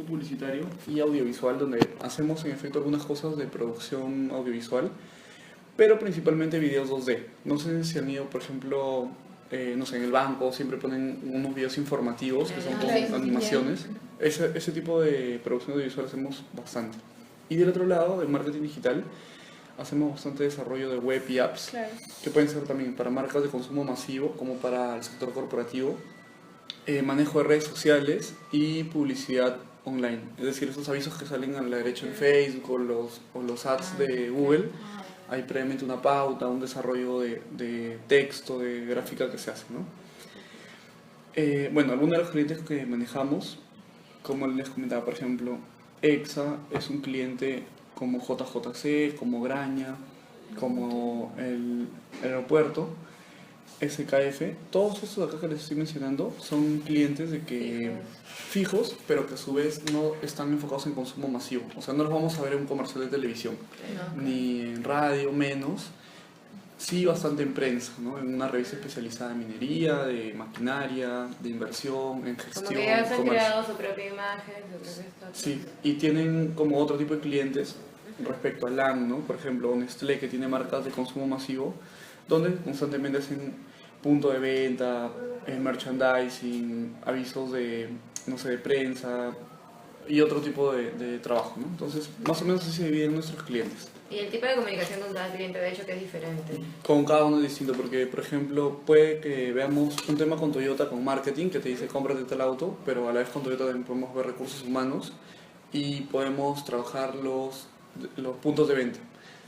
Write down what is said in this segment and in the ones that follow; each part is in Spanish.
publicitario y audiovisual, donde hacemos en efecto algunas cosas de producción audiovisual, pero principalmente videos 2D. No sé si han ido, por ejemplo, no sé, en el banco siempre ponen unos videos informativos que son con animaciones. Ese tipo de producción audiovisual hacemos bastante. Y del otro lado, de marketing digital, hacemos bastante desarrollo de web y apps, que pueden ser también para marcas de consumo masivo como para el sector corporativo, manejo de redes sociales y publicidad online. Es decir, esos avisos que salen a la derecha en Facebook o los ads de Google, hay previamente una pauta, un desarrollo de texto, de gráfica que se hace, ¿no? Bueno, algunos de los clientes que manejamos, como les comentaba, por ejemplo, EXA es un cliente como JJC, como Graña, como el aeropuerto, SKF. Todos estos acá que les estoy mencionando son clientes de que fijos, pero que a su vez no están enfocados en consumo masivo. O sea, no los vamos a ver en un comercial de televisión, ni en radio, menos. Sí, bastante en prensa, ¿no? En una revista especializada en minería, de maquinaria, de inversión, en gestión. Como que ya se han creado su propia imagen, su propia estatus. Sí, y tienen como otro tipo de clientes respecto a LAN, ¿no? Por ejemplo, Nestlé, que tiene marcas de consumo masivo, donde constantemente hacen punto de venta, merchandising, avisos de, no sé, de prensa y otro tipo de trabajo, ¿no? Entonces, más o menos así se dividen nuestros clientes. Y el tipo de comunicación con cada cliente, de hecho, que es diferente. Con cada uno es distinto, porque, por ejemplo, puede que veamos un tema con Toyota, con marketing, que te dice cómprate tal auto, pero a la vez con Toyota también podemos ver recursos humanos y podemos trabajar los puntos de venta.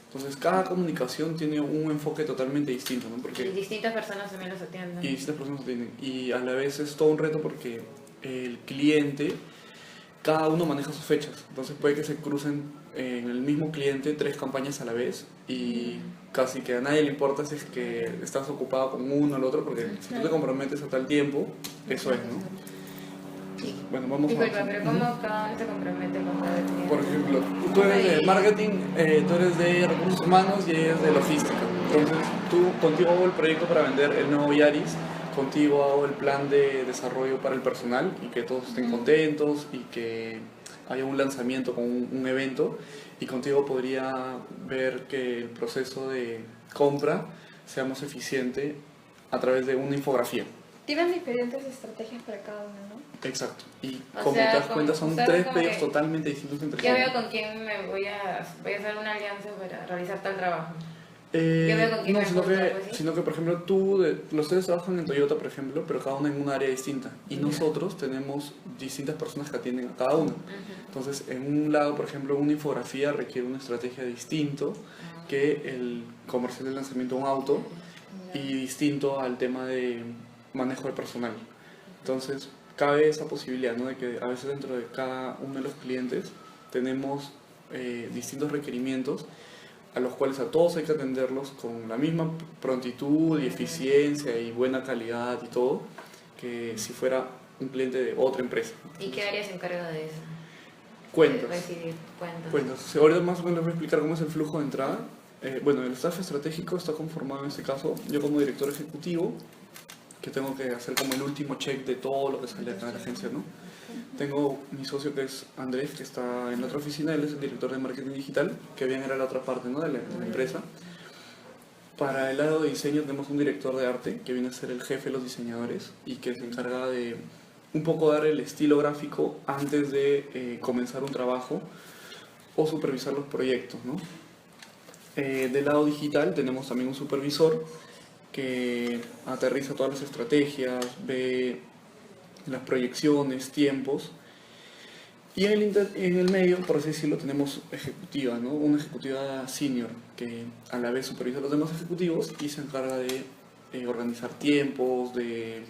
Entonces, cada comunicación tiene un enfoque totalmente distinto, ¿no? Porque y distintas personas también los atienden. Y distintas personas atienden. Y a la vez es todo un reto porque el cliente, cada uno maneja sus fechas. Entonces puede que se crucen en el mismo cliente 3 campañas a la vez y casi que a nadie le importa si es que estás ocupado con uno o el otro, porque si tú te comprometes a tal tiempo, eso es, ¿no? Bueno, vamos Disculpa, pero ¿cómo cada uno se compromete con cada cliente? Por ejemplo, tú eres de marketing, tú eres de recursos humanos y ella es de logística. Entonces, contigo hago el proyecto para vender el nuevo Yaris, contigo hago el plan de desarrollo para el personal y que todos estén contentos y que haya un lanzamiento con un evento, y contigo podría ver que el proceso de compra sea más eficiente a través de una infografía. Tienen diferentes estrategias para cada uno, ¿no? Exacto. Y O como sea, te das cuenta, son 3 pedidos que totalmente distintos entre yo sí. veo con quién me voy a hacer una alianza para realizar tal trabajo. Veo con quién no, me sino junto, que, pues, ¿sí? sino que, por ejemplo, los tres trabajan en Toyota, por ejemplo, pero cada uno en un área distinta. Y nosotros tenemos distintas personas que atienden a cada uno. Entonces, en un lado, por ejemplo, una infografía requiere una estrategia distinto que el comercial de lanzamiento de un auto y distinto al tema de manejo de personal. Entonces, cabe esa posibilidad, ¿no? De que a veces dentro de cada uno de los clientes tenemos distintos requerimientos a los cuales a todos hay que atenderlos con la misma prontitud y eficiencia y buena calidad y todo, que si fuera un cliente de otra empresa. ¿Y qué área se encarga de eso? Cuentas. Recibir cuentas. Cuentas. Ahorita más o menos les voy a explicar cómo es el flujo de entrada. Bueno, el staff estratégico está conformado en este caso, yo como director ejecutivo, que tengo que hacer como el último check de todo lo que sale acá de la agencia, ¿no? Tengo mi socio que es Andrés, que está en la otra oficina, él es el director de marketing digital, que bien era la otra parte, ¿no? de la empresa. Para el lado de diseño tenemos un director de arte, que viene a ser el jefe de los diseñadores y que se encarga de un poco dar el estilo gráfico antes de comenzar un trabajo o supervisar los proyectos, ¿no? Del lado digital tenemos también un supervisor que aterriza todas las estrategias, ve las proyecciones, tiempos. Y en el medio, por así decirlo, tenemos ejecutiva, ¿no? Una ejecutiva senior que a la vez supervisa a los demás ejecutivos y se encarga de organizar tiempos, de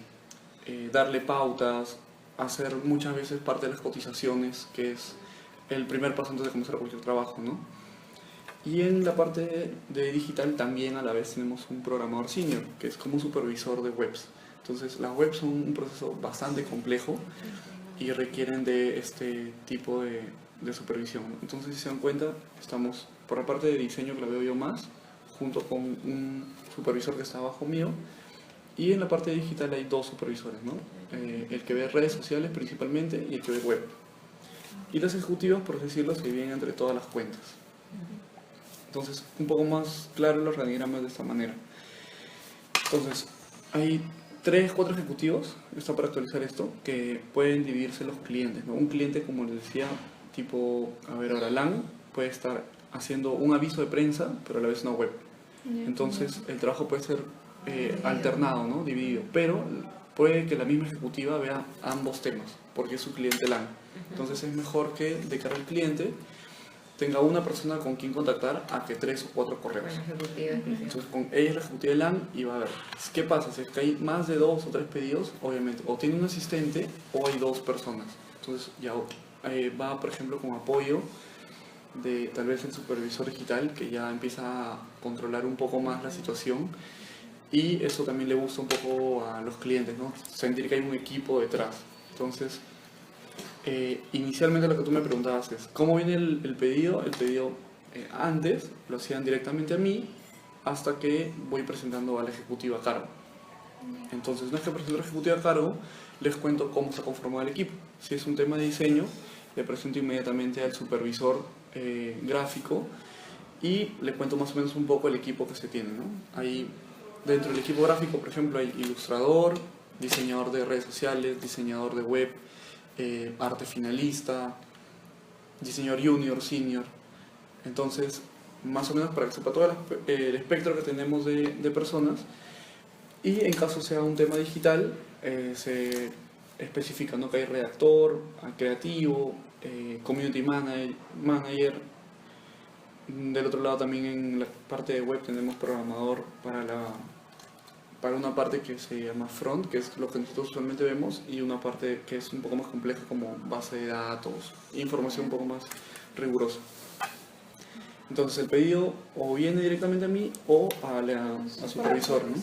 darle pautas, hacer muchas veces parte de las cotizaciones, que es el primer paso antes de comenzar cualquier trabajo, ¿no? Y en la parte de digital también a la vez tenemos un programador senior, que es como un supervisor de webs. Entonces las webs son un proceso bastante complejo y requieren de este tipo de supervisión. Entonces, si se dan cuenta, estamos por la parte de diseño, que la veo yo más, junto con un supervisor que está abajo mío, y en la parte digital hay 2 supervisores, ¿no? El que ve redes sociales principalmente y el que ve web. Y las ejecutivas, por decirlo, se dividen entre todas las cuentas. Entonces, un poco más claro el organigrama de esta manera. Entonces, hay 3, 4 ejecutivos, está para actualizar esto, que pueden dividirse los clientes, ¿no? Un cliente, como les decía, tipo, a ver, ahora LAN, puede estar haciendo un aviso de prensa, pero a la vez una web. Entonces, el trabajo puede ser alternado, ¿no? Dividido, pero puede que la misma ejecutiva vea ambos temas, porque es su cliente LAN. Entonces, es mejor que de cara al cliente tenga una persona con quien contactar a que 3 o 4 correos. Entonces, con ella es la ejecutiva de LAN y va a ver qué pasa. Si es que hay más de 2 o 3 pedidos, obviamente, o tiene un asistente o hay 2 personas. Entonces, ya va, por ejemplo, con apoyo de tal vez el supervisor digital, que ya empieza a controlar un poco más la situación. Y eso también le gusta un poco a los clientes, ¿no? Sentir que hay un equipo detrás. Entonces, inicialmente lo que tú me preguntabas es, ¿cómo viene el pedido? El pedido antes lo hacían directamente a mí hasta que voy presentando a la ejecutiva a cargo. Entonces, una vez que presento a la ejecutiva a cargo, les cuento cómo se ha conformado el equipo. Si es un tema de diseño, le presento inmediatamente al supervisor gráfico y le cuento más o menos un poco el equipo que se tiene, ¿no? Ahí, dentro del equipo gráfico, por ejemplo, hay ilustrador, diseñador de redes sociales, diseñador de web, arte finalista, diseñador junior, senior. Entonces, más o menos para que sepa todo el espectro que tenemos de personas. Y en caso sea un tema digital, se especifica, ¿no? Que hay redactor, creativo, community manager. Del otro lado también en la parte de web tenemos programador para una parte que se llama front, que es lo que nosotros usualmente vemos, y una parte que es un poco más compleja como base de datos, información un poco más rigurosa. Entonces el pedido o viene directamente a mí o a supervisor, ¿no?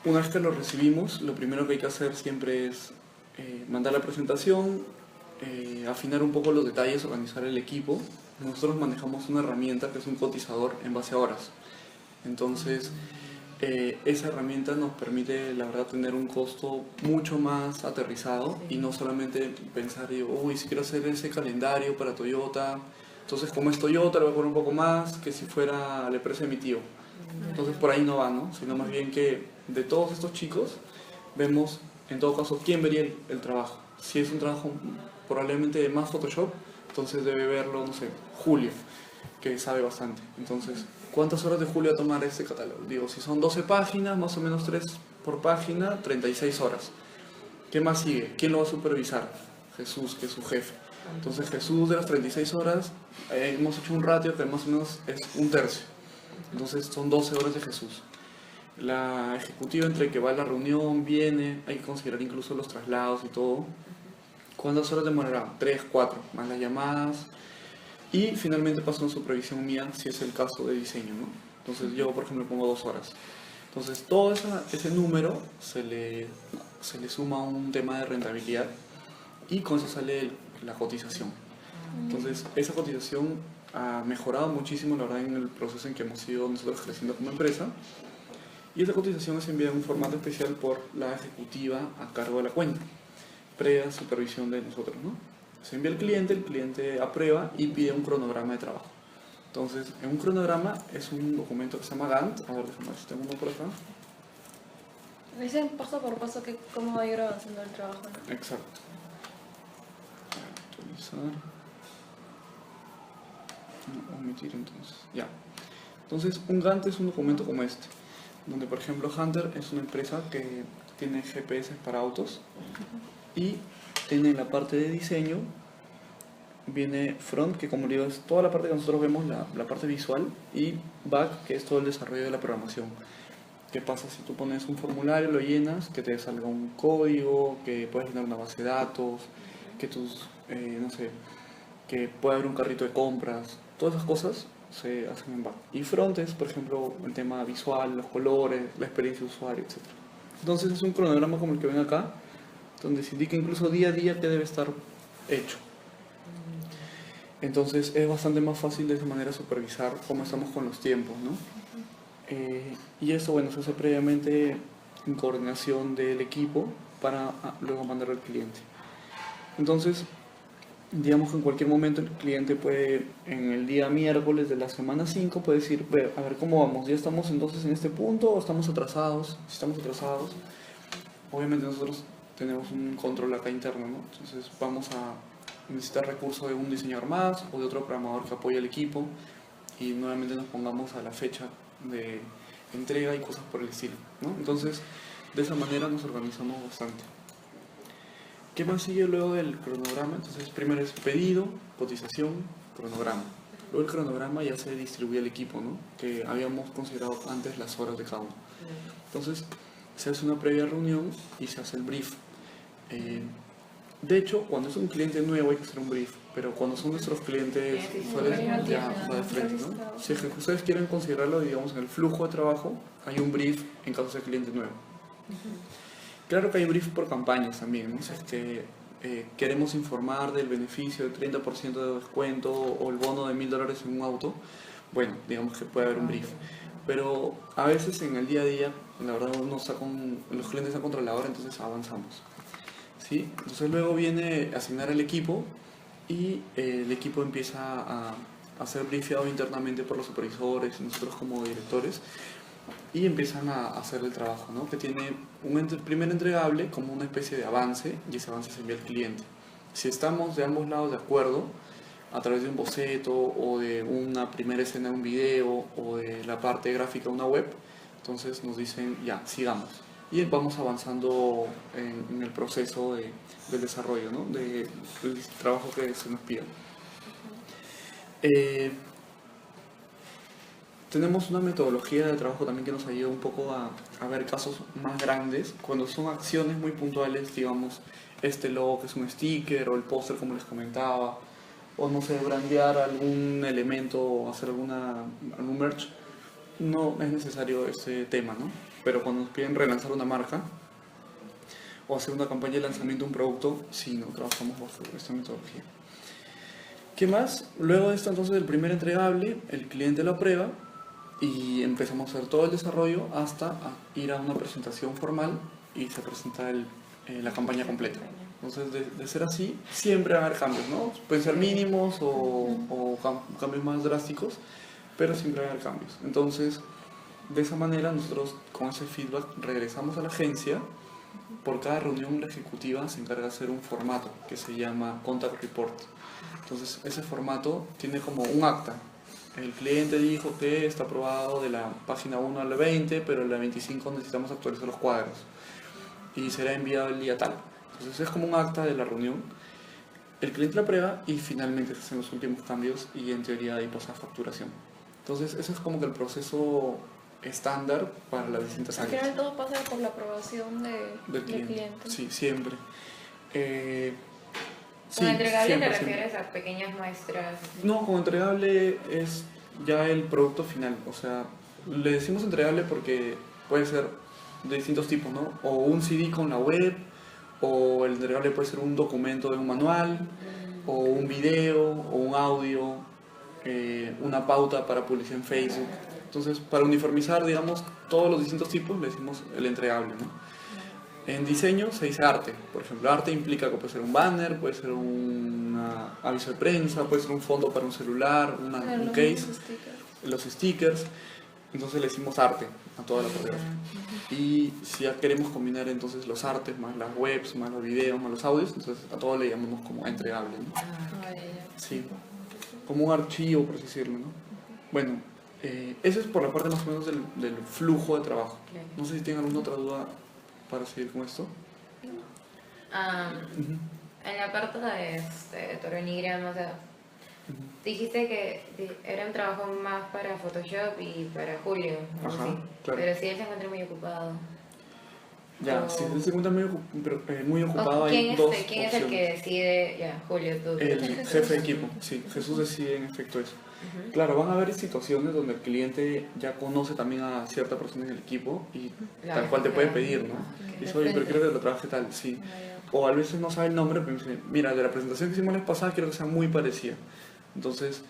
Una vez que lo recibimos, lo primero que hay que hacer siempre es mandar la presentación, afinar un poco los detalles, organizar el equipo. Nosotros manejamos una herramienta que es un cotizador en base a horas. Entonces, esa herramienta nos permite, la verdad, tener un costo mucho más aterrizado y no solamente pensar, uy, si quiero hacer ese calendario para Toyota, entonces como es Toyota le voy a poner un poco más que si fuera la empresa de mi tío. Entonces por ahí no va, ¿no? Sino más bien que de todos estos chicos vemos, en todo caso, quién vería el trabajo. Si es un trabajo probablemente de más Photoshop, entonces debe verlo, no sé, Julio, que sabe bastante. Entonces, ¿cuántas horas de Julio va a tomar este catálogo? Digo, si son 12 páginas, más o menos 3 por página, 36 horas. ¿Qué más sigue? ¿Quién lo va a supervisar? Jesús, que es su jefe. Entonces Jesús, de las 36 horas, hemos hecho un ratio que más o menos es un tercio. Entonces son 12 horas de Jesús. La ejecutiva, entre que va a la reunión, viene, hay que considerar incluso los traslados y todo. ¿Cuántas horas demorará? 3, 4, más las llamadas. Y finalmente pasa una supervisión mía, si es el caso de diseño, ¿no? Entonces yo, por ejemplo, pongo 2 horas. Entonces todo ese número se le suma un tema de rentabilidad y con eso sale la cotización. Entonces esa cotización ha mejorado muchísimo, la verdad, en el proceso en que hemos ido nosotros creciendo como empresa. Y esa cotización es enviada en un formato especial por la ejecutiva a cargo de la cuenta, previa supervisión de nosotros, ¿no? Se envía al cliente, el cliente aprueba y pide un cronograma de trabajo. Entonces, en un cronograma es un documento que se llama Gantt. A ver, déjame ver si tengo uno por acá. Dicen paso por paso que cómo va a ir avanzando el trabajo, ¿no? Exacto. Actualizar. No, omitir entonces. Ya. Entonces, un Gantt es un documento como este, donde, por ejemplo, Hunter es una empresa que tiene GPS para autos y tiene la parte de diseño, viene front, que como digo es toda la parte que nosotros vemos, la parte visual, y back, que es todo el desarrollo de la programación. ¿Qué pasa si tú pones un formulario, lo llenas, que te salga un código, que puedas llenar una base de datos, que no sé, que pueda haber un carrito de compras? Todas esas cosas se hacen en back. Y front es, por ejemplo, el tema visual, los colores, la experiencia de usuario, etc. Entonces es un cronograma como el que ven acá, donde se indica incluso día a día qué debe estar hecho. Entonces es bastante más fácil de esa manera supervisar cómo estamos con los tiempos, ¿no? Y eso, bueno, se hace previamente en coordinación del equipo para luego mandarlo al cliente. Entonces, digamos que en cualquier momento el cliente puede, en el día miércoles de la semana 5, puede decir, a ver cómo vamos, ya estamos entonces en este punto o estamos atrasados. Si estamos atrasados, obviamente nosotros tenemos un control acá interno, ¿no? Entonces vamos a necesitar recursos de un diseñador más o de otro programador que apoye al equipo y nuevamente nos pongamos a la fecha de entrega y cosas por el estilo, ¿no? Entonces, de esa manera nos organizamos bastante. ¿Qué más sigue luego del cronograma? Entonces, primero es pedido, cotización, cronograma. Luego el cronograma ya se distribuye al equipo, ¿no? Que habíamos considerado antes las horas de cada uno. Entonces, se hace una previa reunión y se hace el brief. De hecho, cuando es un cliente nuevo hay que hacer un brief, pero cuando son nuestros clientes usuales ya va de frente, ¿no? Si es que ustedes quieren considerarlo, digamos, en el flujo de trabajo, hay un brief en caso de cliente nuevo. Claro que hay brief por campañas también, ¿no? Si es que queremos informar del beneficio del 30% de descuento o el bono de $1000 en un auto, bueno, digamos que puede haber un brief. Pero a veces en el día a día, la verdad, los clientes están contra la hora, entonces avanzamos. ¿Sí? Entonces luego viene asignar el equipo y el equipo empieza a ser briefeado internamente por los supervisores y nosotros como directores y empiezan a hacer el trabajo, ¿no? Que tiene un primer entregable como una especie de avance y ese avance se envía al cliente. Si estamos de ambos lados de acuerdo, a través de un boceto o de una primera escena de un video o de la parte gráfica de una web, entonces nos dicen ya, sigamos. Y vamos avanzando en el proceso del desarrollo, ¿no? Del trabajo que se nos pida. Tenemos una metodología de trabajo también que nos ayuda un poco a ver casos más grandes. Cuando son acciones muy puntuales, digamos, este logo que es un sticker o el póster como les comentaba, o no sé, brandear algún elemento o hacer algún merch, no es necesario ese tema, ¿no? Pero cuando nos piden relanzar una marca o hacer una campaña de lanzamiento de un producto, sí, no trabajamos bajo esta metodología. ¿Qué más? Luego de esto, entonces, el primer entregable, el cliente lo aprueba y empezamos a hacer todo el desarrollo hasta ir a una presentación formal y se presenta la campaña completa. Entonces, de ser así, siempre va a haber cambios, ¿no? Pueden ser mínimos o cambios más drásticos, pero siempre va a haber cambios. Entonces, de esa manera, nosotros con ese feedback regresamos a la agencia. Por cada reunión, la ejecutiva se encarga de hacer un formato que se llama Contact Report. Entonces, ese formato tiene como un acta. El cliente dijo que está aprobado de la página 1 a la 20, pero en la 25 necesitamos actualizar los cuadros. Y será enviado el día tal. Entonces, es como un acta de la reunión. El cliente la aprueba y finalmente se hacen los últimos cambios y en teoría ahí pasa a facturación. Entonces, ese es como que el proceso estándar para las distintas Al áreas. final todo pasa por la aprobación del cliente. Sí, siempre. ¿Con entregable siempre, te refieres a pequeñas muestras? No, con entregable es ya el producto final. O sea, le decimos entregable porque puede ser de distintos tipos, ¿no? O un CD con la web, o el entregable puede ser un documento de un manual, o un video, o un audio, una pauta para publicidad en Facebook. Entonces, para uniformizar, digamos, todos los distintos tipos, le decimos el entregable, ¿no? En diseño se dice arte. Por ejemplo, arte implica que puede ser un banner, puede ser un aviso de prensa, puede ser un fondo para un celular, un case, los stickers. Entonces le decimos arte a toda la parte gráfica. Y si ya queremos combinar entonces los artes, más las webs, más los videos, más los audios, entonces a todo le llamamos como entregable, ¿no? Sí, como un archivo, por así decirlo, ¿no? Bueno, eso es por la parte más o menos del flujo de trabajo. No sé si tienen alguna otra duda para seguir con esto. En la parte de tu organigrama, o sea, dijiste que era un trabajo más para Photoshop y para Julio, ¿no? Ajá, Sí. claro. Pero si él se encuentra muy ocupado. Ya, si él se encuentra muy ocupado, hay dos opciones. ¿Quién es el que decide? Ya, Julio, tú. El jefe de equipo, sí, Jesús decide en efecto eso. Claro, van a haber situaciones donde el cliente ya conoce también a cierta persona en el equipo y tal cual te puede pedir, ¿no? Dice, oye, pero quiero que lo trabaje tal, sí. O a veces no sabe el nombre, pero dice, mira, de la presentación que hicimos la vez pasada quiero que sea muy parecida. Entonces,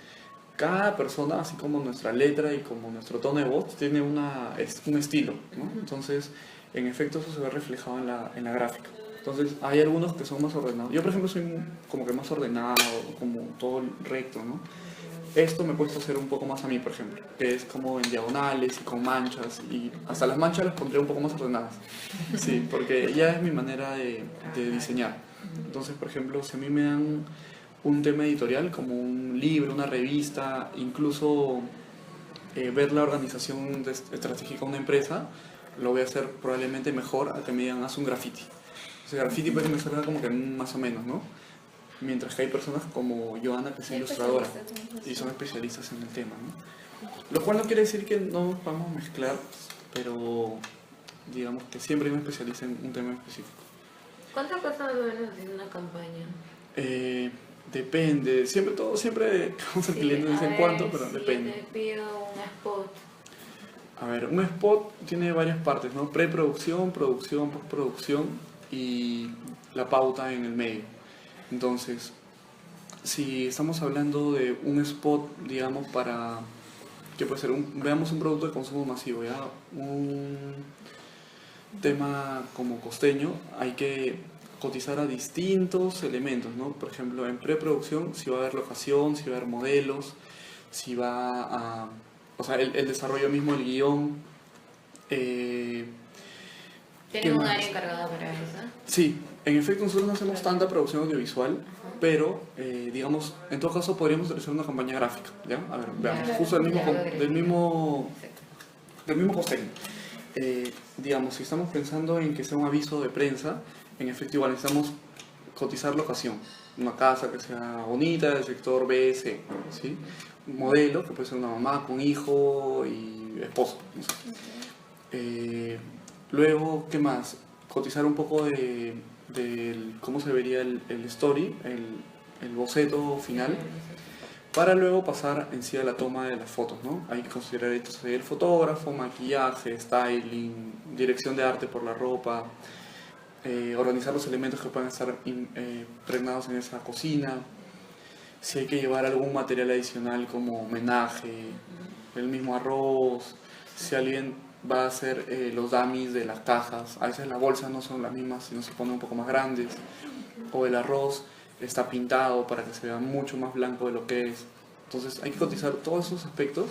cada persona, así como nuestra letra y como nuestro tono de voz, tiene un estilo, ¿no? Entonces, en efecto, eso se ve reflejado en la gráfica. Entonces hay algunos que son más ordenados. Yo por ejemplo soy como que más ordenado, como todo recto, ¿no? Esto me cuesta hacer un poco más a mí, por ejemplo, que es como en diagonales y con manchas, y hasta las manchas las pondré un poco más ordenadas. Sí, porque ya es mi manera de diseñar. Entonces, por ejemplo, si a mí me dan un tema editorial, como un libro, una revista, incluso ver la organización estratégica de una empresa, lo voy a hacer probablemente mejor a que me digan, haz un graffiti. O sea, graffiti puede que me salga como que más o menos, ¿no? Mientras que hay personas como Joana, que es ilustradora, y son especialistas en el tema, ¿no? Lo cual no quiere decir que no nos podamos mezclar, pero digamos que siempre hay un especialista en un tema específico. ¿Cuántas cosas deben hacer una campaña? Depende, siempre vamos al cliente de vez en cuando, pero depende. Yo te pido un spot. A ver, un spot tiene varias partes, ¿no? Preproducción, producción, postproducción y la pauta en el medio. Entonces, si estamos hablando de un spot, digamos, para que puede ser veamos un producto de consumo masivo, ya un tema como costeño, hay que cotizar a distintos elementos, ¿no? Por ejemplo, en preproducción, si va a haber locación, si va a haber modelos, si va a... O sea, el desarrollo mismo del guión. ¿Tienen un área encargada para eso? Sí, en efecto nosotros no hacemos tanta producción audiovisual, pero, digamos, en todo caso podríamos realizar una campaña gráfica, ¿ya? A ver, veamos, justo del mismo costeño. Digamos, si estamos pensando en que sea un aviso de prensa, en efecto igual necesitamos cotizar locación, una casa que sea bonita del sector B, C, ¿sí? Un modelo, que puede ser una mamá con hijo y esposo, no sé. Luego, ¿qué más? Cotizar un poco de cómo se vería el story, el boceto final, para luego pasar en sí a la toma de las fotos, ¿no? Hay que considerar entonces el fotógrafo, maquillaje, styling, dirección de arte por la ropa, organizar los elementos que puedan estar impregnados en esa cocina, si hay que llevar algún material adicional como homenaje, el mismo arroz, si alguien va a hacer los dummies de las cajas, a veces las bolsas no son las mismas, sino se ponen un poco más grandes, o el arroz está pintado para que se vea mucho más blanco de lo que es. Entonces hay que cotizar todos esos aspectos.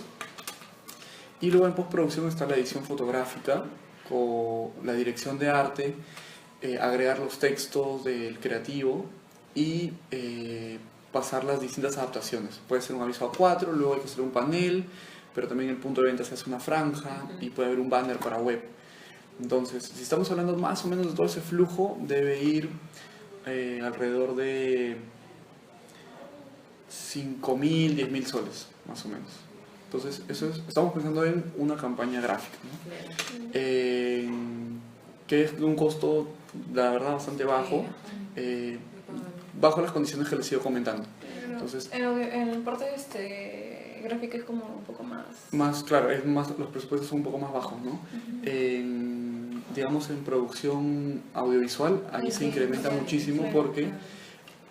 Y luego en postproducción está la edición fotográfica, con la dirección de arte, agregar los textos del creativo y pasar las distintas adaptaciones. Puede ser un aviso A4, luego hay que hacer un panel, pero también en el punto de venta se hace una franja y puede haber un banner para web. Entonces, si estamos hablando más o menos de todo ese flujo, debe ir alrededor de 5.000, 10.000 soles, más o menos. Entonces, estamos pensando en una campaña gráfica, ¿no? Que es de un costo, la verdad, bastante bajo, bajo las condiciones que les sigo comentando. Entonces, en el parte gráfica es como un poco más... claro, los presupuestos son un poco más bajos, ¿no? Digamos, en producción audiovisual, ahí se incrementa muchísimo porque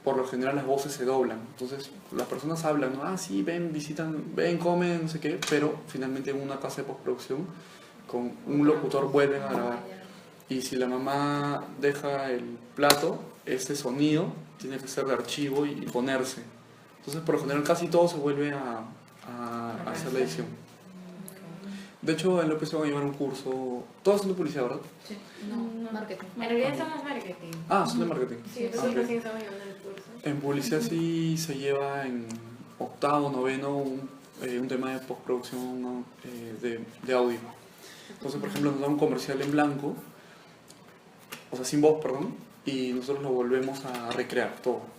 por lo general las voces se doblan. Entonces, las personas hablan, ¿no? Ah, sí, ven, visitan, ven, comen, no sé qué, pero finalmente en una casa de postproducción, con un locutor vuelven a grabar. Y si la mamá deja el plato, ese sonido tiene que ser de archivo y ponerse. Entonces, por lo general, casi todo se vuelve a hacer la edición. De hecho, en López van a llevar un curso... Todos son de publicidad, ¿verdad? Sí, no, marketing. En realidad somos marketing. Ah, son de marketing. Sí, nosotros sí estamos llevando el curso. En publicidad sí se lleva en octavo, noveno, un tema de postproducción, ¿no? de audio. Entonces, por ejemplo, nos da un comercial en blanco, o sea, sin voz, perdón, y nosotros lo volvemos a recrear todo.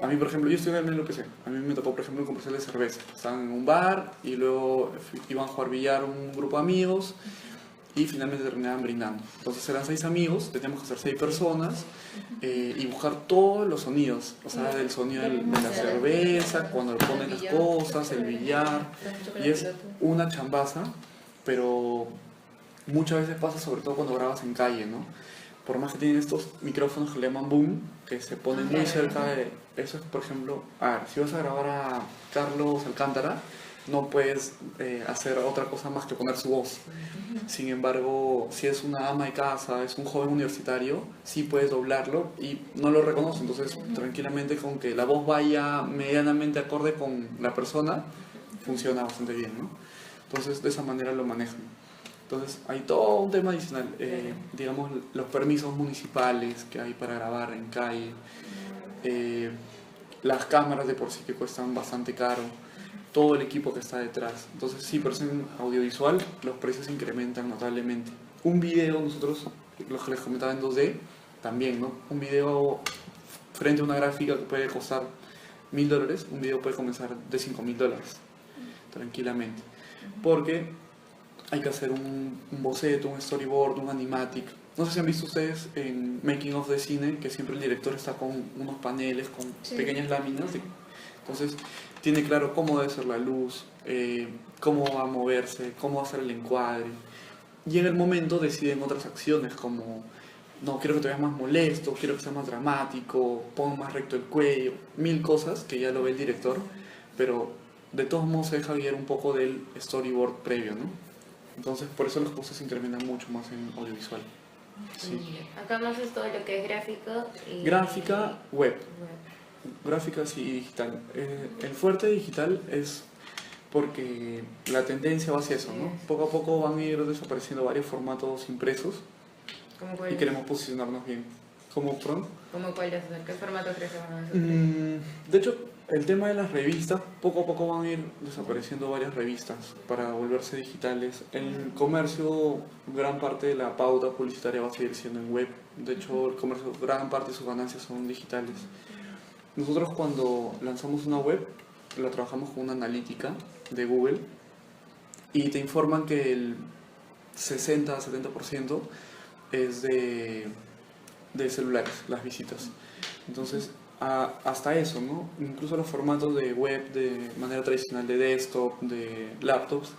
A mí, por ejemplo, yo estoy en el LPC. A mí me tocó, por ejemplo, un comercial de cerveza. Estaban en un bar y luego iban a jugar billar un grupo de amigos y finalmente terminaban brindando. Entonces eran 6 amigos, teníamos que ser 6 personas y buscar todos los sonidos. O sea, el sonido de la cerveza, cuando le ponen las cosas, el billar. Y es una chambaza, pero muchas veces pasa, sobre todo cuando grabas en calle, ¿no? Por más que tienen estos micrófonos que le llaman boom, que se ponen muy cerca de... Eso es, por ejemplo, a ver, si vas a grabar a Carlos Alcántara, no puedes hacer otra cosa más que poner su voz. Sin embargo, si es una ama de casa, es un joven universitario, sí puedes doblarlo y no lo reconoce. Entonces, tranquilamente con que la voz vaya medianamente acorde con la persona, funciona bastante bien, ¿no? Entonces, de esa manera lo manejan. Entonces, hay todo un tema adicional. Digamos, los permisos municipales que hay para grabar en calle, las cámaras de por sí que cuestan bastante caro, todo el equipo que está detrás. Entonces, sí, pero en audiovisual los precios se incrementan notablemente. Un video, nosotros, los que les comentaba en 2D, también, ¿no? Un video frente a una gráfica que puede costar $1.000, un video puede comenzar de $5.000, tranquilamente. Porque hay que hacer un boceto, un storyboard, un animatic. No sé si han visto ustedes en Making of de cine, que siempre el director está con unos paneles, con pequeñas láminas. Entonces, tiene claro cómo debe ser la luz, cómo va a moverse, cómo va a ser el encuadre. Y en el momento deciden otras acciones como, no, quiero que te veas más molesto, quiero que sea más dramático, pon más recto el cuello, 1000 cosas que ya lo ve el director, pero de todos modos se deja guiar un poco del storyboard previo, ¿no? Entonces, por eso los costos se incrementan mucho más en audiovisual. Sí. Acá más es todo lo que es gráfico y... Gráfica, web. Gráfica sí, y digital. El fuerte digital es porque la tendencia va hacia eso, ¿no? Poco a poco van a ir desapareciendo varios formatos impresos y queremos posicionarnos bien. ¿Cómo pronto? ¿Cómo cuáles? ¿Qué formato crees que van a desaparecer? De hecho, el tema de las revistas, poco a poco van a ir desapareciendo varias revistas para volverse digitales. En comercio, gran parte de la pauta publicitaria va a seguir siendo en web. De hecho, el comercio, gran parte de sus ganancias son digitales. Nosotros cuando lanzamos una web, la trabajamos con una analítica de Google y te informan que el 60-70% es de celulares, las visitas. Entonces, hasta eso, ¿no? Incluso los formatos de web de manera tradicional de desktop, de laptops,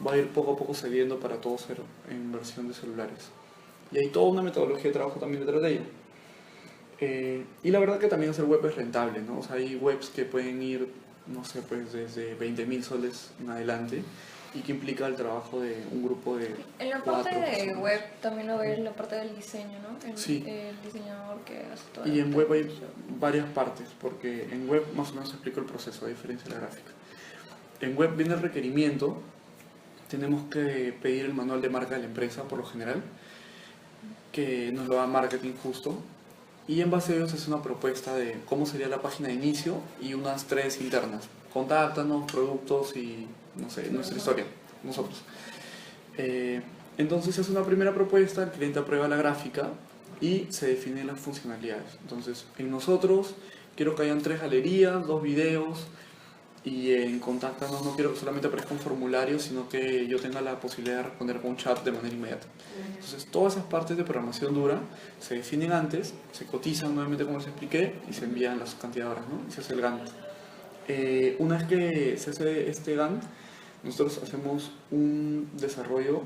va a ir poco a poco cediendo para todo ser en versión de celulares. Y hay toda una metodología de trabajo también detrás de ella. Y la verdad que también hacer web es rentable, ¿no? O sea, hay webs que pueden ir, no sé, pues desde 20.000 soles en adelante y que implica el trabajo de un grupo de... En la parte de web también lo ves la parte del diseño, ¿no? Sí. El diseñador que hace todo. Y en web hay varias partes, porque en web más o menos explico el proceso, a diferencia de la gráfica. En web viene el requerimiento, tenemos que pedir el manual de marca de la empresa, por lo general, que nos lo da marketing justo, y en base a ello se hace una propuesta de cómo sería la página de inicio y unas 3 internas. Contáctanos, productos y, no sé, nuestra historia, nosotros. Entonces se hace una primera propuesta, el cliente aprueba la gráfica y se definen las funcionalidades. Entonces, en nosotros quiero que hayan 3 galerías, 2 videos, y en Contáctanos no quiero que solamente aparezca un formulario, sino que yo tenga la posibilidad de responder con un chat de manera inmediata. Entonces, todas esas partes de programación dura se definen antes, se cotizan nuevamente como les expliqué y se envían las cantidades de horas, ¿no? Y se hace el Gantt. Una vez que se hace este Gantt, nosotros hacemos un desarrollo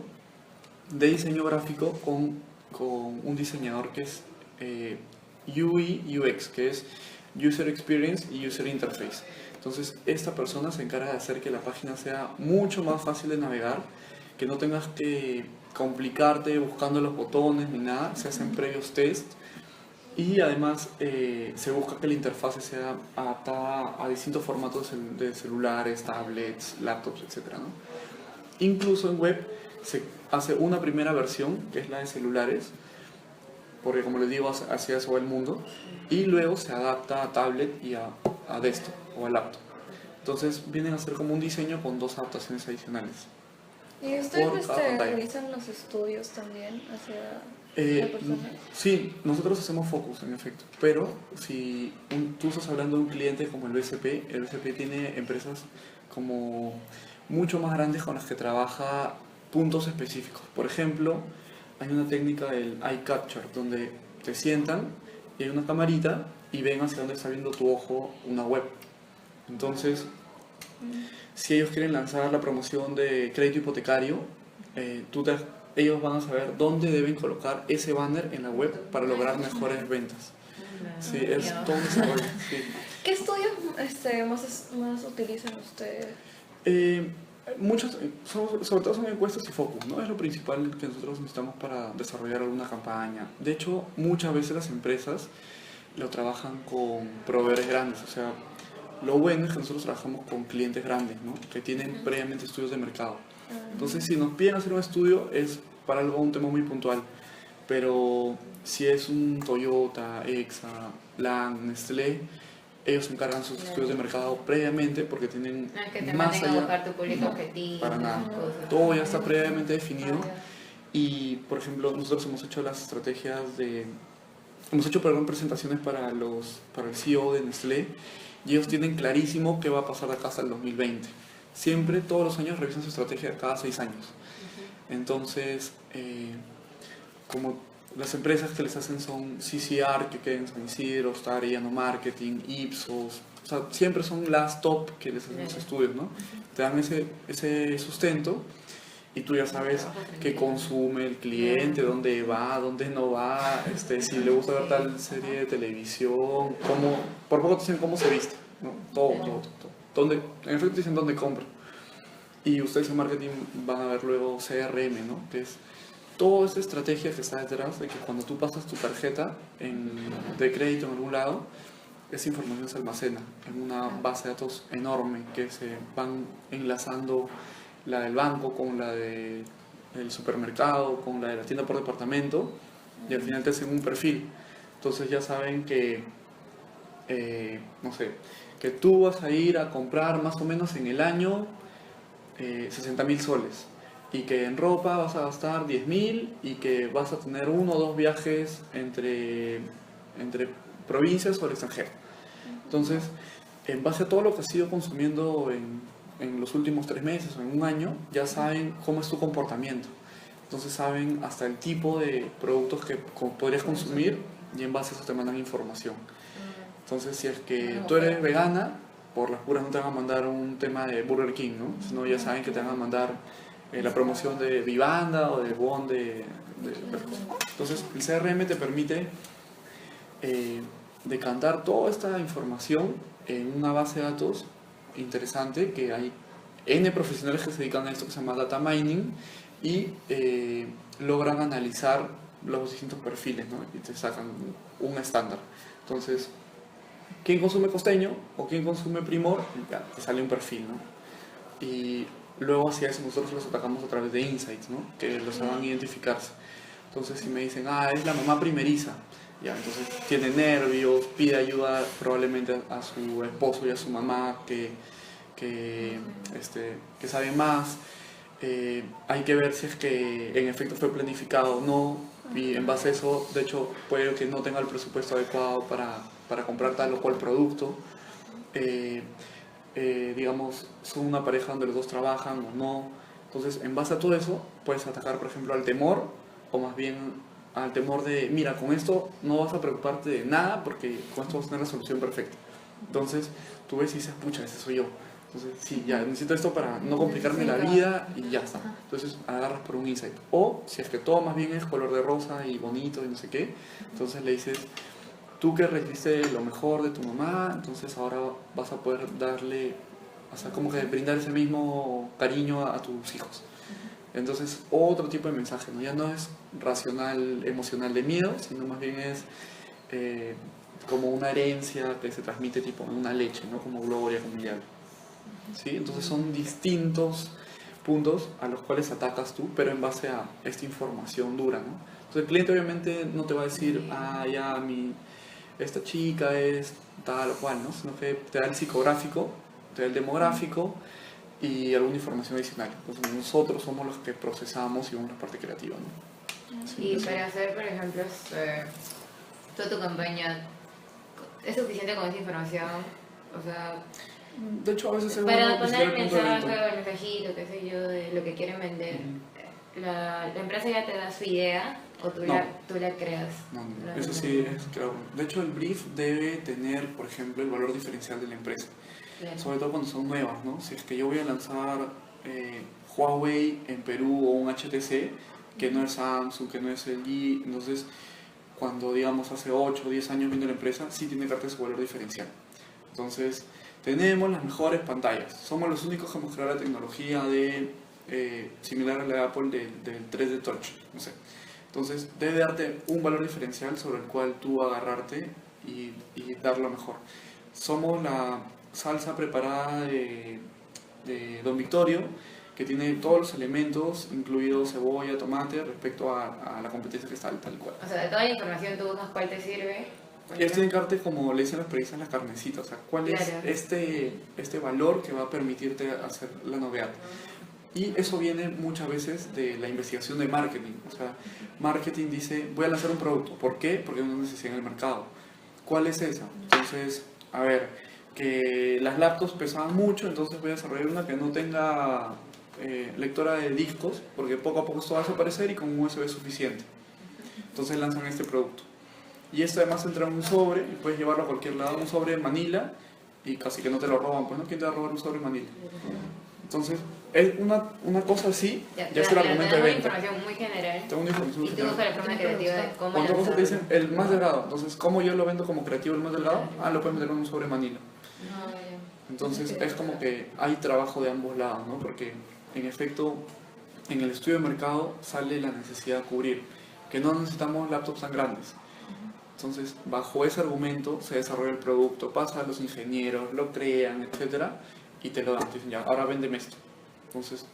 de diseño gráfico con un diseñador que es UI UX, que es User Experience y User Interface. Entonces, esta persona se encarga de hacer que la página sea mucho más fácil de navegar, que no tengas que complicarte buscando los botones ni nada, se hacen previos test y además se busca que la interfase sea adaptada a distintos formatos de celulares, tablets, laptops, etc., ¿no? Incluso en web se hace una primera versión, que es la de celulares, porque como les digo, hacia eso va el mundo, y luego se adapta a tablet y a desktop o a laptop. Entonces vienen a ser como un diseño con 2 adaptaciones adicionales. ¿Y ustedes realizan los estudios también hacia la persona? Sí, nosotros hacemos focus en efecto, pero si tú estás hablando de un cliente como el BCP tiene empresas como mucho más grandes con las que trabaja puntos específicos. Por ejemplo, hay una técnica del eye capture, donde te sientan y hay una camarita y ven hacia dónde está viendo tu ojo una web. Entonces, si ellos quieren lanzar la promoción de crédito hipotecario, ellos van a saber dónde deben colocar ese banner en la web para lograr mejores ventas. Sí, es todo un desarrollo. Sí. ¿Qué estudios más utilizan ustedes? Muchos, sobre todo son encuestas y focus, ¿no? Es lo principal que nosotros necesitamos para desarrollar alguna campaña. De hecho, muchas veces las empresas lo trabajan con proveedores grandes, o sea, lo bueno es que nosotros trabajamos con clientes grandes, ¿no? Que tienen previamente estudios de mercado. Entonces, si nos piden hacer un estudio es para un tema muy puntual, pero si es un Toyota, Exa, Lang, Nestlé, ellos se encargan sus estudios de mercado previamente porque tienen No es que te más manden a allá. buscar tu público objetivo. Para nada. Cosas. Todo ya está previamente definido. Y, por ejemplo, nosotros hemos hecho las estrategias de... Hemos hecho, perdón, presentaciones para el CEO de Nestlé y ellos tienen clarísimo qué va a pasar de acá hasta el 2020. Siempre, todos los años, revisan su estrategia cada 6 años. Entonces, como las empresas que les hacen son CCR, que queden en San Isidro, está Arellano Marketing, Ipsos, o sea, siempre son las top que les hacen los estudios, ¿no? Te dan ese sustento y tú ya sabes qué consume el cliente, dónde va, dónde no va, si le gusta ver tal serie de televisión, por poco te dicen cómo se viste, ¿no? Todo. En efecto te dicen dónde compra. Y ustedes en marketing van a ver luego CRM, ¿no? Que es toda esta estrategia que está detrás de que cuando tú pasas tu tarjeta de crédito en algún lado, esa información se almacena en una base de datos enorme que se van enlazando la del banco con la del supermercado, con la de la tienda por departamento, y al final te hacen un perfil. Entonces ya saben que, no sé, que tú vas a ir a comprar más o menos en el año 60.000 soles. Y que en ropa vas a gastar 10.000 y que vas a tener 1 o 2 viajes entre provincias o el extranjero. Entonces, en base a todo lo que has ido consumiendo en los últimos 3 meses o en un año, ya saben cómo es tu comportamiento. Entonces saben hasta el tipo de productos que podrías consumir y en base a eso te mandan información. Entonces, si es que tú eres vegana, por las puras no te van a mandar un tema de Burger King, ¿no? Sino ya saben que te van a mandar la promoción de Vivanda o de Bon de entonces el CRM te permite decantar toda esta información en una base de datos interesante que hay N profesionales que se dedican a esto que se llama data mining y logran analizar los distintos perfiles, ¿no? Y te sacan un estándar. Entonces, ¿quién consume costeño o quién consume primor? Ya, te sale un perfil, ¿no? Y luego hacia eso nosotros los atacamos a través de insights, ¿no? Que los hagan identificarse. Entonces si me dicen, es la mamá primeriza, ya, entonces tiene nervios, pide ayuda probablemente a su esposo y a su mamá que sabe más, hay que ver si es que en efecto fue planificado o no, y en base a eso, de hecho, puede que no tenga el presupuesto adecuado para comprar tal o cual producto. Digamos, son una pareja donde los dos trabajan o no. Entonces, en base a todo eso, puedes atacar, por ejemplo, al temor, o más bien al temor de, mira, con esto no vas a preocuparte de nada porque con esto vas a tener la solución perfecta. Entonces, tú ves y dices, pucha, ese soy yo. Entonces, sí, ya, necesito esto para no complicarme la vida y ya está. Entonces, agarras por un insight. O, si es que todo más bien es color de rosa y bonito y no sé qué, entonces le dices, tú que recibiste lo mejor de tu mamá, entonces ahora vas a poder darle, o sea, como que brindar ese mismo cariño a tus hijos. Entonces, otro tipo de mensaje, ¿no? Ya no es racional, emocional de miedo, sino más bien es como una herencia que se transmite tipo en una leche, ¿no? Como gloria familiar. ¿Sí? Entonces son distintos puntos a los cuales atacas tú, pero en base a esta información dura, ¿no? Entonces el cliente obviamente no te va a decir, esta chica es tal o cual, ¿no? Sino que te da el psicográfico, te da el demográfico y alguna información adicional. Entonces nosotros somos los que procesamos y vamos a la parte creativa, ¿no? Sí, y para hacer, por ejemplo, toda tu campaña, ¿es suficiente con esa información? O sea, de hecho, a veces es para bueno poner el mensaje o el mensajito, qué sé yo, de lo que quieren vender, la empresa ya te da su idea o tú la creas. No, eso sí es claro. De hecho, el brief debe tener, por ejemplo, el valor diferencial de la empresa. Claro. Sobre todo cuando son nuevas, ¿no? Si es que yo voy a lanzar Huawei en Perú o un HTC, que no es Samsung, que no es LG, entonces cuando digamos hace 8 o 10 años viendo la empresa, sí tiene que darte su valor diferencial. Entonces, tenemos las mejores pantallas. Somos los únicos que hemos creado la tecnología similar a la de Apple del 3D Touch. No sé. Entonces, debe darte un valor diferencial sobre el cual tú agarrarte y dar lo mejor. Somos la salsa preparada de Don Victorio, que tiene todos los elementos, incluido cebolla, tomate, respecto a la competencia que está tal cual. O sea, de toda la información tú buscas cuál te sirve. Y esto indicarte, como le dicen los periodistas, la carnecita, o sea, cuál es este valor que va a permitirte hacer la novedad. Y eso viene muchas veces de la investigación de marketing. O sea, marketing dice, voy a lanzar un producto. ¿Por qué? Porque hay una necesidad en el mercado. ¿Cuál es esa? Entonces, a ver, que las laptops pesaban mucho, entonces voy a desarrollar una que no tenga lectora de discos, porque poco a poco esto va a desaparecer y con un USB es suficiente. Entonces lanzan este producto. Y esto además entra en un sobre y puedes llevarlo a cualquier lado, un sobre de Manila, y casi que no te lo roban. Pues no, ¿quién te va a robar un sobre de Manila? Entonces, es una cosa así, ya es el argumento de venta. Tengo una información muy general. Tengo una información y tú buscas la forma creativa de cómo otra cosa te dicen, lanzarlo. el más delgado. Entonces, ¿cómo yo lo vendo como creativo el más delgado? Lo puedes meter en un sobre Manila. Entonces, es como que hay trabajo de ambos lados, ¿no? Porque, en efecto, en el estudio de mercado sale la necesidad de cubrir, que no necesitamos laptops tan grandes. Entonces, bajo ese argumento se desarrolla el producto, pasa a los ingenieros, lo crean, etcétera, y te lo dan. Te dicen, ya, ahora véndeme esto. Entonces,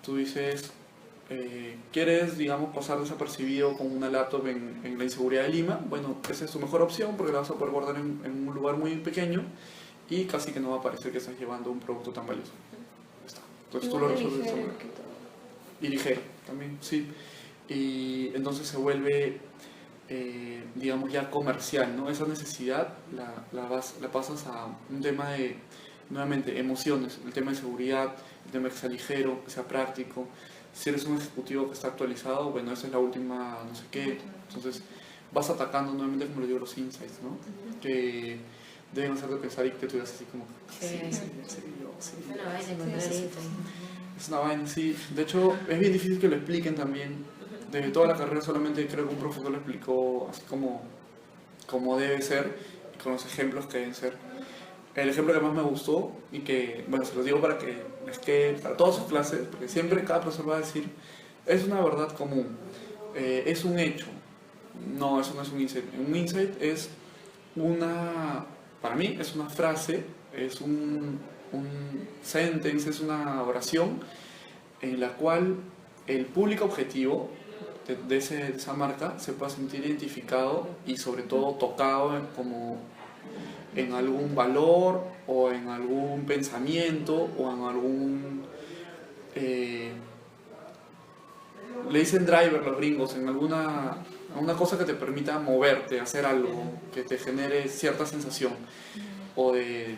tú dices, ¿quieres, digamos, pasar desapercibido con una laptop en la inseguridad de Lima? Bueno, esa es tu mejor opción porque la vas a poder guardar en un lugar muy pequeño y casi que no va a parecer que estás llevando un producto tan valioso. Está. Entonces, tú lo resuelves de esa manera. Y ligero también, sí. Y entonces se vuelve, digamos, ya comercial, ¿no? Esa necesidad la pasas a un tema de, nuevamente, emociones, el tema de seguridad, el tema de que sea ligero, que sea práctico. Si eres un ejecutivo que está actualizado, bueno, esa es la última no sé qué. Entonces vas atacando nuevamente, como les digo, los insights, ¿no? Que deben hacerte pensar y que tú digas así como, sí. Es una vaina, sí. De hecho, es bien difícil que lo expliquen también. De toda la carrera solamente creo que un profesor lo explicó así como debe ser, y con los ejemplos que deben ser. El ejemplo que más me gustó, y que, bueno, se los digo para que les quede para todas sus clases, porque siempre cada profesor va a decir, es una verdad común, es un hecho. No, eso no es un insight. Un insight es para mí es una frase, es un sentence, es una oración en la cual el público objetivo de esa marca se pueda sentir identificado y sobre todo tocado como en algún valor o en algún pensamiento o en algún le dicen driver los gringos, en alguna cosa que te permita moverte, hacer algo que te genere cierta sensación o de,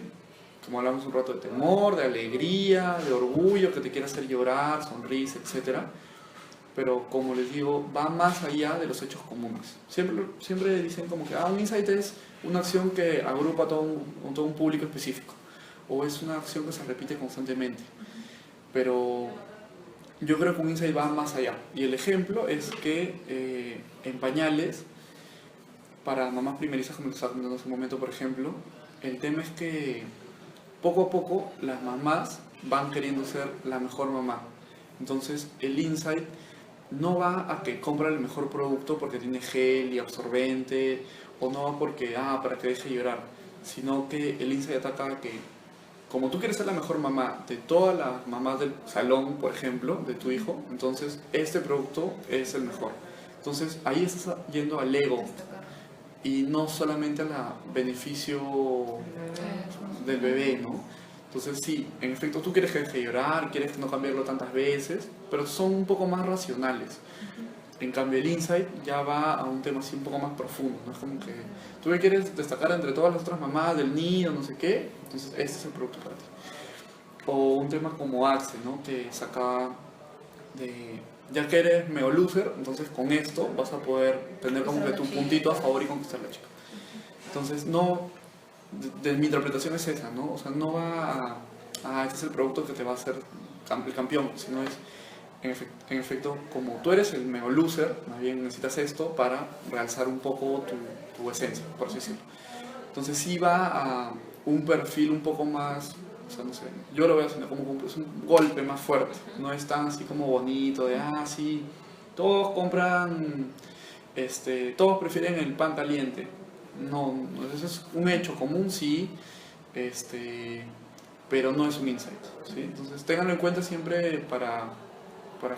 como hablamos un rato, de temor, de alegría, de orgullo, que te quiera hacer llorar, sonrisa, etcétera. Pero como les digo, va más allá de los hechos comunes. Siempre dicen como que un insight es una acción que agrupa todo un público específico, o es una acción que se repite constantemente. Pero yo creo que un insight va más allá. Y el ejemplo es que en pañales, para mamás primerizas, como te estaba comentando hace un momento, por ejemplo, el tema es que poco a poco las mamás van queriendo ser la mejor mamá. Entonces el insight no va a que compra el mejor producto porque tiene gel y absorbente, o no va porque, para que deje llorar, sino que el insight ataca a que, como tú quieres ser la mejor mamá de todas las mamás del salón, por ejemplo, de tu hijo, entonces este producto es el mejor. Entonces ahí estás yendo al ego y no solamente al beneficio del bebé, ¿no? Entonces sí, en efecto tú quieres que deje de llorar, quieres no cambiarlo tantas veces, pero son un poco más racionales. En cambio el insight ya va a un tema así un poco más profundo, ¿no? Es como que tú que quieres destacar entre todas las otras mamás del nido, no sé qué, entonces este es el producto para ti. O un tema como Axel, ¿no? Que saca de, ya que eres mega loser, entonces con esto vas a poder tener como que tu puntito a favor y conquistar a la chica. Entonces no, de mi interpretación es esa, ¿no? O sea, no va este es el producto que te va a hacer el campeón, sino es en efecto, como tú eres el mega loser, más bien necesitas esto para realzar un poco tu esencia, por así decirlo. Entonces sí va un perfil un poco más, o sea, no sé, yo lo veo así, ¿no? Como es un golpe más fuerte, no es tan así como bonito, de, sí, todos compran, todos prefieren el pan caliente. No, eso es un hecho común, sí, pero no es un insight, ¿sí? Entonces tenganlo en cuenta siempre para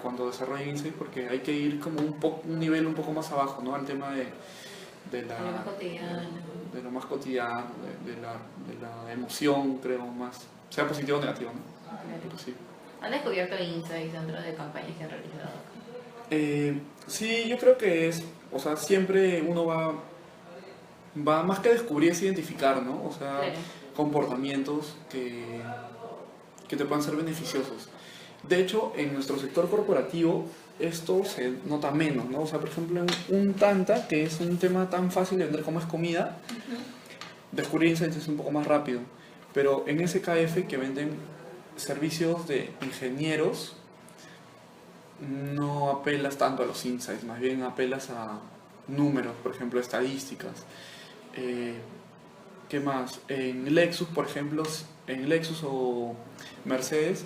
cuando desarrollen insight, porque hay que ir como un nivel un poco más abajo, ¿no? Al tema de lo más cotidiano, de lo más cotidiano, de la emoción, creo, más, sea positivo o negativo, ¿no? claro. Sí. ¿Han descubierto insights dentro de campañas que han realizado? Sí, yo creo que o sea, siempre uno va más que descubrir, es identificar, ¿no? O sea, claro. comportamientos que te puedan ser beneficiosos. De hecho, en nuestro sector corporativo esto se nota menos, ¿no? O sea, por ejemplo, en un Tanta, que es un tema tan fácil de vender como es comida, descubrir insights es un poco más rápido. Pero en SKF, que venden servicios de ingenieros, no apelas tanto a los insights, más bien apelas a números, por ejemplo, estadísticas. ¿Qué más? En Lexus, por ejemplo, en Lexus o Mercedes,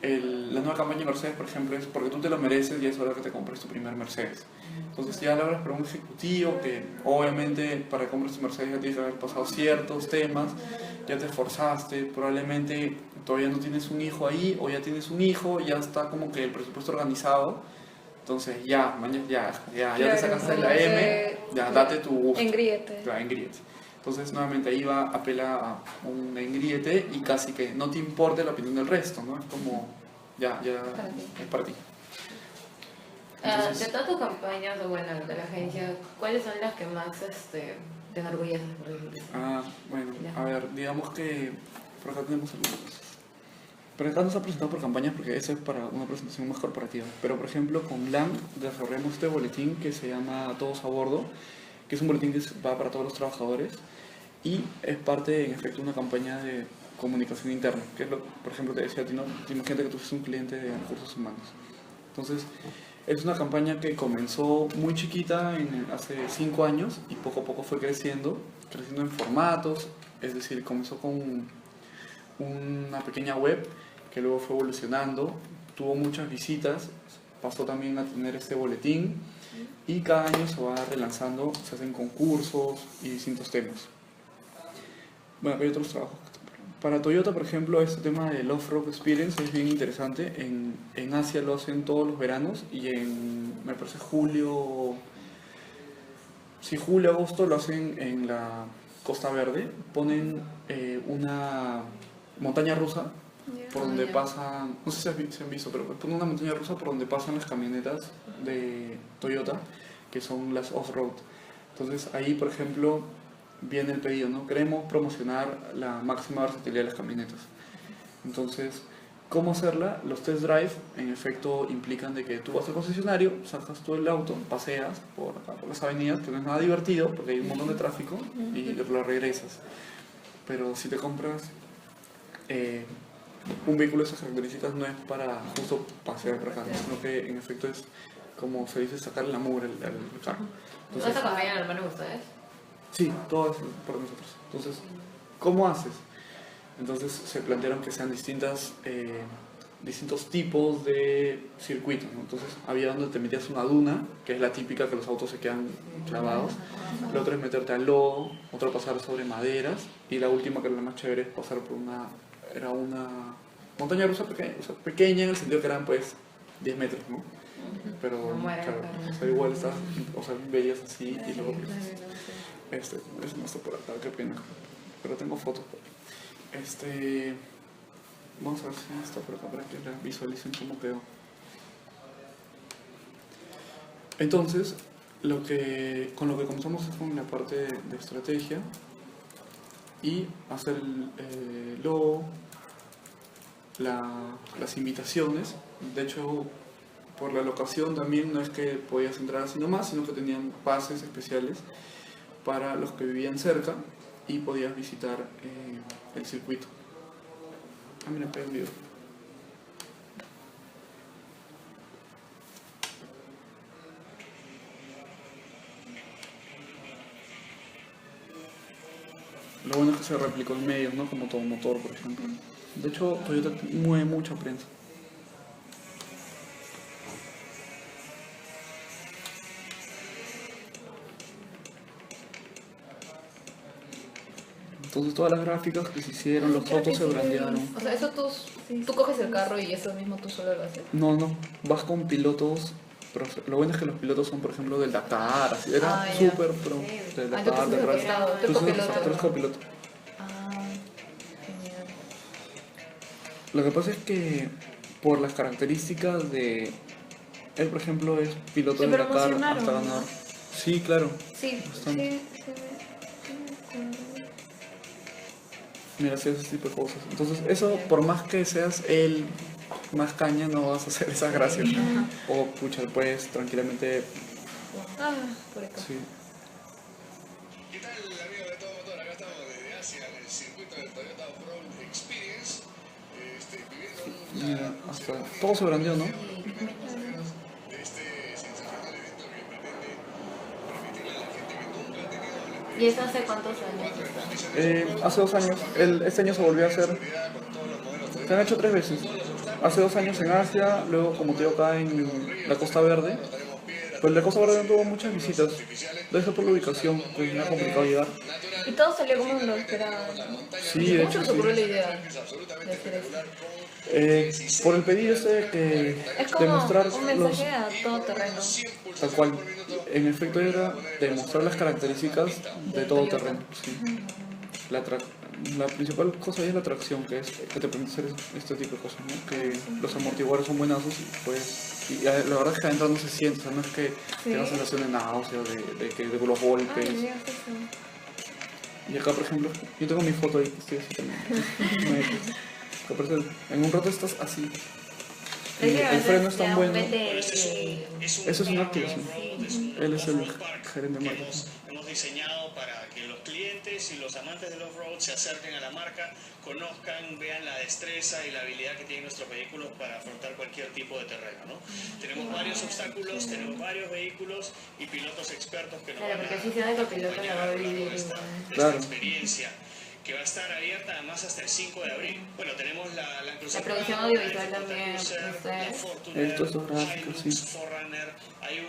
la nueva campaña de Mercedes, por ejemplo, es porque tú te lo mereces y es hora que te compres tu primer Mercedes. Entonces ya lo hablas para un ejecutivo que obviamente para que compres tu Mercedes ya tienes que haber pasado ciertos temas, ya te esforzaste, probablemente todavía no tienes un hijo ahí o ya tienes un hijo, ya está como que el presupuesto organizado. Entonces ya, mañana ya te sacaste la M, ya date tu gusto. Engríete. Claro, engríete. Entonces nuevamente ahí apela a un engríete y casi que no te importe la opinión del resto, ¿no? Es como, ya es para ti. Entonces, de todas tus campañas, o bueno, de la agencia, ¿cuáles son las que más te enorgullecen, por decirlo así? Bueno, a ver, digamos que por acá tenemos algunos. Pero acá no se ha presentado por campañas porque eso es para una presentación más corporativa. Pero por ejemplo, con LAN desarrollamos este boletín que se llama Todos a Bordo, que es un boletín que va para todos los trabajadores y es parte, en efecto, de una campaña de comunicación interna, que es por ejemplo, te decía a ti, ¿no? Imagínate que tú fuiste un cliente de recursos humanos. Entonces, es una campaña que comenzó muy chiquita hace 5 años y poco a poco fue creciendo en formatos, es decir, comenzó con una pequeña web que luego fue evolucionando, tuvo muchas visitas, pasó también a tener este boletín y cada año se va relanzando, se hacen concursos y distintos temas. Bueno, hay otros trabajos. Para Toyota, por ejemplo, este tema del Off-Road Experience es bien interesante. En Asia lo hacen todos los veranos y me parece julio, agosto lo hacen en la Costa Verde. Ponen una montaña rusa por donde pasan, no sé si se han visto, pero ponen una montaña rusa por donde pasan las camionetas de Toyota, que son las off-road. Entonces ahí, por ejemplo, viene el pedido, ¿no? Queremos promocionar la máxima versatilidad de las camionetas. Entonces, ¿cómo hacerla? Los test drive, en efecto, implican de que tú vas al concesionario, sacas tú el auto, paseas por las avenidas, que no es nada divertido porque hay un montón de tráfico, y lo regresas. Pero si te compras un vehículo de esas características, no es para justo pasear por acá, sino que en efecto es, como se dice, sacarle la mugre al carro. ¿Toda esa campaña la hermano de ustedes? Sí, todo es por nosotros. Entonces, ¿cómo haces? Entonces se plantearon que sean distintos tipos de circuitos, ¿no? Entonces había donde te metías una duna, que es la típica que los autos se quedan clavados. La otra es meterte al lodo, otra pasar sobre maderas. Y la última, que era la más chévere, es pasar por una montaña rusa pequeña, en el sentido que eran pues 10 metros, ¿no? Pero claro, o sea, igual estás, o sea, veías así y luego eso no está por acá, qué pena, pero tengo fotos. Vamos a ver si está por acá para que la visualicen cómo quedó. Entonces, con lo que comenzamos es con la parte de estrategia y hacer el logo, las invitaciones. De hecho, por la locación también no es que podías entrar así nomás, sino que tenían pases especiales para los que vivían cerca y podías visitar el circuito. Mira, pega un video. Lo bueno es que se replicó en medios, ¿no? Como todo motor, por ejemplo. De hecho, Toyota mueve mucha prensa. Entonces todas las gráficas que se hicieron, los autos se brandearon. O sea, eso tú coges el carro y eso mismo tú solo lo haces. No, vas con pilotos. Pero lo bueno es que los pilotos son, por ejemplo, del Dakar, así. Era súper pro. Del Dakar, del Rally. Tú eres copiloto. Genial. Lo que pasa es que por las características de... Él, por ejemplo, es piloto del Dakar hasta ganador. Sí, claro. Sí, bastante. sí. Mira, hace ese tipo de cosas. Entonces, eso, por más que seas el más caña, no vas a hacer esas gracias. O, pucha, puedes tranquilamente... por acá. Sí. ¿Qué tal, amigos de Todo Motor? Acá estamos desde Asia, en el circuito del Toyota Off-Road Experience. Mira, hasta todo se brandeó, ¿no? ¿Y eso hace cuántos años? Hace 2 años. Este año se volvió a hacer. Se han hecho 3 veces. Hace 2 años en Asia, luego como te digo acá en la Costa Verde. Pero la Costa Verde no tuvo muchas visitas. Debe ser por la ubicación, que era complicado llegar. Y todo salió como lo esperaban. Sí, de ¿Cómo se hecho les ocurrió sí. la idea de hacer esto? Por el pedido que Es como demostrar un mensaje a todo terreno. tal cual, en efecto era demostrar las características de todo terreno. Sí. La principal cosa ahí es la tracción, que te permite hacer este tipo de cosas, ¿no? Que los amortiguadores son buenazos y pues la verdad es que adentro no se siente, o sea, no es que tengas sensación de náusea, de los golpes. Y acá, por ejemplo, yo tengo mi foto ahí, que estoy así también. Que parece, en un rato estás así. Y el freno es tan bueno. Eso es una activación. Él es el gerente de marketing. Hemos diseñado para que los clientes y los amantes del off-road se acerquen a la marca, conozcan, vean la destreza y la habilidad que tienen nuestros vehículos para afrontar cualquier tipo de terreno, ¿no? Tenemos varios obstáculos, tenemos varios vehículos y pilotos expertos que nos van a acompañar esta experiencia, que va a estar abierta además hasta el 5 de abril. Bueno, tenemos la producción audiovisual también. Esto es gráfico, sí. Forerunner, hay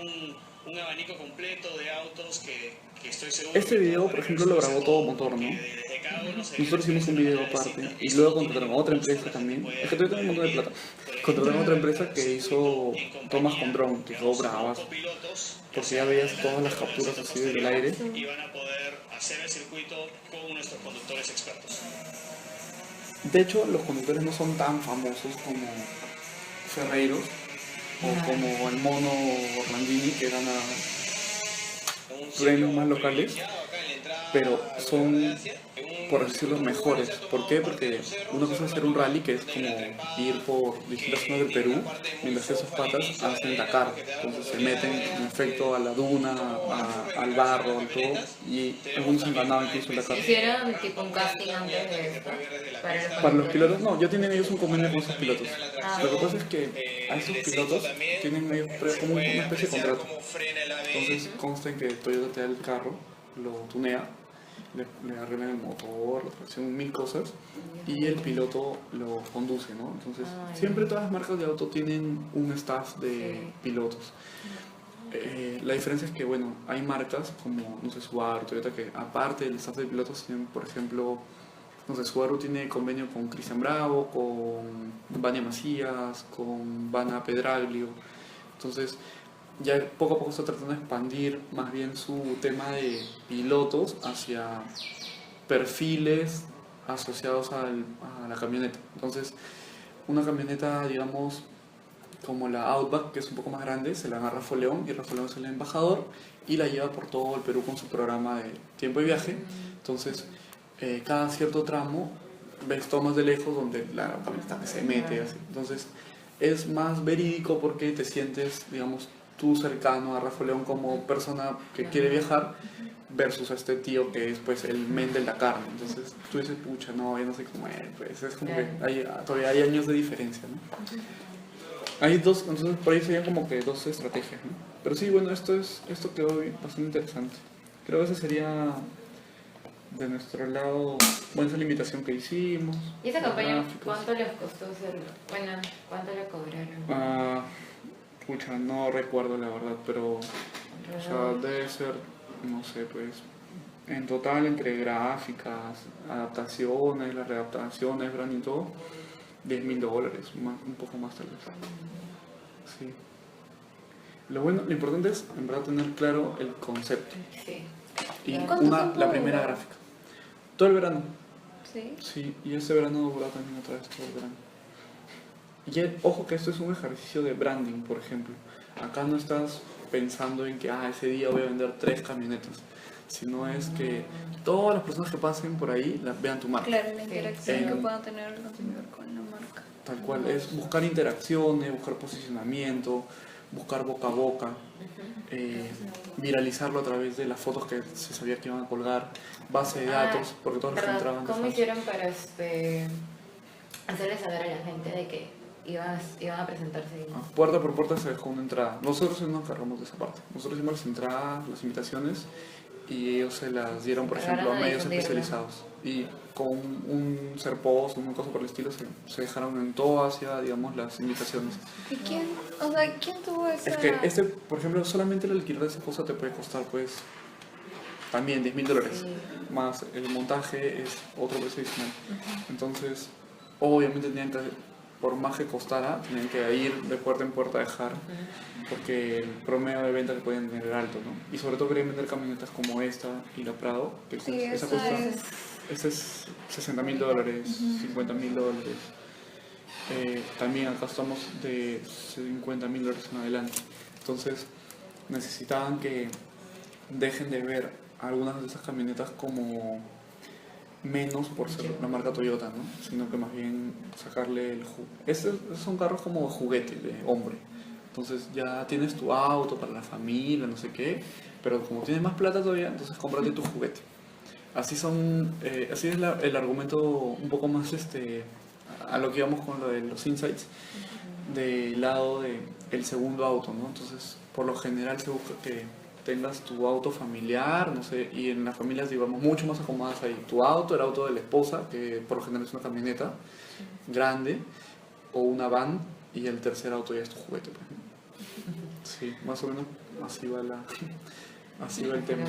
un abanico completo de autos que estoy seguro. Este video, por ejemplo, lo grabó Todo Motor, ¿no? Nosotros hicimos un video aparte y luego contrataron a otra empresa también. Es que todavía tengo un montón de plata. Contrataron a otra empresa que hizo tomas con dron, que quedó bravas. Porque ya veías todas las capturas así del aire. Y van a poder hacer el circuito con nuestros conductores expertos. De hecho, los conductores no son tan famosos como Ferreiros o como el mono Orlandini, que gana premios más locales, pero son, por decirlo, mejores. ¿Por qué? Porque una cosa es hacer un rally, que es como ir por distintas zonas del Perú, mientras que esos patas hacen Dakar. Entonces se meten en efecto a la duna, al barro, al todo, y algunos han ganado incluso el Dakar. ¿Hicieron tipo un casting antes de esto? Para los pilotos, no, ya tienen ellos un convenio con esos pilotos. Lo que pasa es que a esos pilotos tienen ellos como una especie de contrato. Entonces consta en que Toyota te da el carro, lo tunea, le arreglan el motor, la tracción, 1000 cosas, y el piloto lo conduce, ¿no? Entonces siempre todas las marcas de auto tienen un staff de pilotos. La diferencia es que, bueno, hay marcas como, no sé, Subaru, Toyota, que aparte del staff de pilotos tienen, por ejemplo, no sé, Subaru tiene convenio con Cristian Bravo, con Vania Macías, con Vana Pedraglio. Entonces, ya poco a poco está tratando de expandir más bien su tema de pilotos hacia perfiles asociados a la camioneta. Entonces, una camioneta, digamos, como la Outback, que es un poco más grande, se la da a Rafa León, y Rafa León es el embajador y la lleva por todo el Perú con su programa de tiempo y viaje. Entonces, cada cierto tramo ves tomas de lejos donde la camioneta se mete así. Entonces es más verídico porque te sientes, digamos, tú cercano a Rafa León como persona que quiere viajar versus a este tío que es pues el men del Dakar. Entonces tú dices, pucha, no, yo no sé cómo es, pues es como que todavía hay años de diferencia, ¿no? Hay dos, entonces por ahí serían como que dos estrategias, ¿no? Pero sí, bueno, esto quedó bastante interesante. Creo que ese sería De nuestro lado, bueno, esa es la invitación que hicimos. ¿Y esa campaña gráficos. cuánto les costó hacerlo? Bueno, ¿cuánto le cobraron? Pucha, no recuerdo la verdad, pero o sea, debe ser, no sé, pues, en total entre gráficas, adaptaciones, las readaptaciones, brand y todo, $10,000, un poco más tal vez. Sí. Lo importante es, en verdad, tener claro el concepto. Sí. Y la primera gráfica. Todo el verano. ¿Sí? Sí, y ese verano dura también otra vez todo el verano. Y ojo que esto es un ejercicio de branding, por ejemplo. Acá no estás pensando en que ese día voy a vender 3 camionetas, sino es que todas las personas que pasen por ahí vean tu marca. Claro, la interacción que pueda tener el consumidor con la marca. Tal cual, es buscar interacciones, buscar posicionamiento, buscar boca a boca, viralizarlo a través de las fotos que se sabía que iban a colgar, base de datos, porque todos los que entraban... ¿Cómo hicieron para hacerle saber a la gente de que iban a presentarse ahí? Puerta por puerta se dejó una entrada. Nosotros nos encargamos de esa parte. Nosotros hicimos las entradas, las invitaciones, y ellos se las dieron, por ejemplo, a medios especializados. Y con un Serpost, una cosa por el estilo, se dejaron en todo Asia, digamos, las invitaciones. ¿Y quién tuvo esa...? Es que por ejemplo, solamente el alquiler de esa cosa te puede costar, pues, también $10,000. Sí. Más el montaje es otro precio adicional. Entonces, obviamente tenían que, por más que costara, tenían que ir de puerta en puerta a dejar, porque el promedio de venta que podían tener era alto, ¿no? Y sobre todo querían vender camionetas como esta y la Prado, que esa cuesta... Este es $60,000, $50,000. También acá estamos de $50,000 en adelante. Entonces necesitaban que dejen de ver algunas de esas camionetas como menos por ser una marca Toyota, ¿no? Sino que más bien sacarle el jugo. Estos son carros como juguete de hombre. Entonces ya tienes tu auto para la familia, no sé qué, pero como tienes más plata todavía, entonces cómprate tu juguete. Así es el argumento un poco más a lo que íbamos con lo de los insights del lado del segundo auto, ¿no? Entonces, por lo general se busca que tengas tu auto familiar, no sé, y en las familias, digamos, mucho más acomodadas ahí. Tu auto, el auto de la esposa, que por lo general es una camioneta grande, o una van, y el tercer auto ya es tu juguete, pues. Sí, más o menos así va el tema.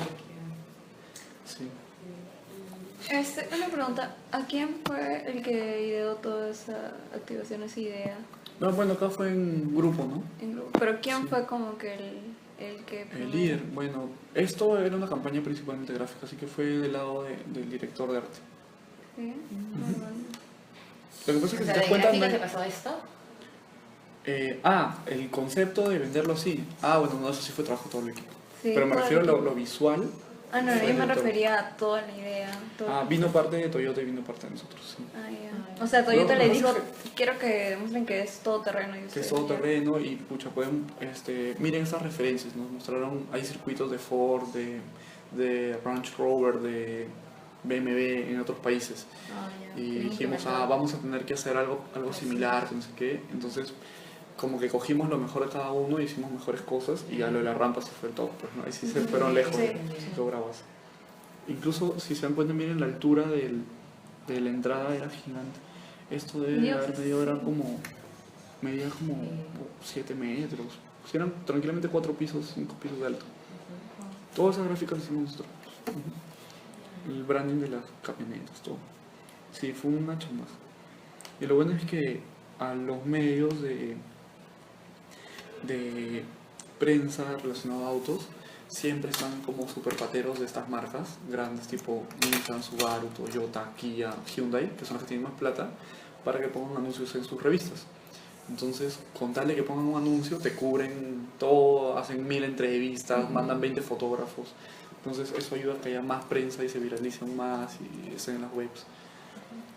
Sí. Una pregunta, ¿a quién fue el que ideó toda esa activación, esa idea? No, bueno, acá fue en grupo, ¿no? En grupo. ¿Pero quién fue como que el que...? El líder, bueno, esto era una campaña principalmente gráfica, así que fue del lado del director de arte. ¿Sí? Lo que pasa es que si te das cuenta... ¿Se pasó esto? El concepto de venderlo así. Bueno, no, eso sí fue trabajo de todo el equipo. Sí, pero me refiero a lo visual. No, yo me refería a toda la idea. Vino parte de Toyota y vino parte de nosotros, sí. Ya. O sea, Toyota le dijo, quiero que demuestren que es todoterreno. Que es todoterreno y, pucha, pueden, miren esas referencias, nos mostraron, hay circuitos de Ford, de Range Rover, de BMW en otros países. Y dijimos, vamos a tener que hacer algo similar, no sé qué. Entonces, como que cogimos lo mejor de cada uno y hicimos mejores cosas, y ya lo de la rampa se fue todo, pues, ¿no? Ahí sí se fueron lejos, lo grabas. Incluso si se dan cuenta, miren, la altura de la entrada era gigante. Esto debe haber medía como 7 metros. Pues eran tranquilamente 4 pisos, 5 pisos de alto. Todas esas gráficas las hicimos nosotros. El branding de las camionetas, todo. Sí, fue una chamba. Y lo bueno es que a los medios de prensa relacionados a autos siempre están como super pateros de estas marcas grandes tipo Nissan, Subaru, Toyota, Kia, Hyundai, que son las que tienen más plata, para que pongan anuncios en sus revistas. Entonces, con tal de que pongan un anuncio, te cubren todo, hacen 1000 entrevistas, mandan 20 fotógrafos. Entonces eso ayuda a que haya más prensa y se viralicen más y estén en las webs.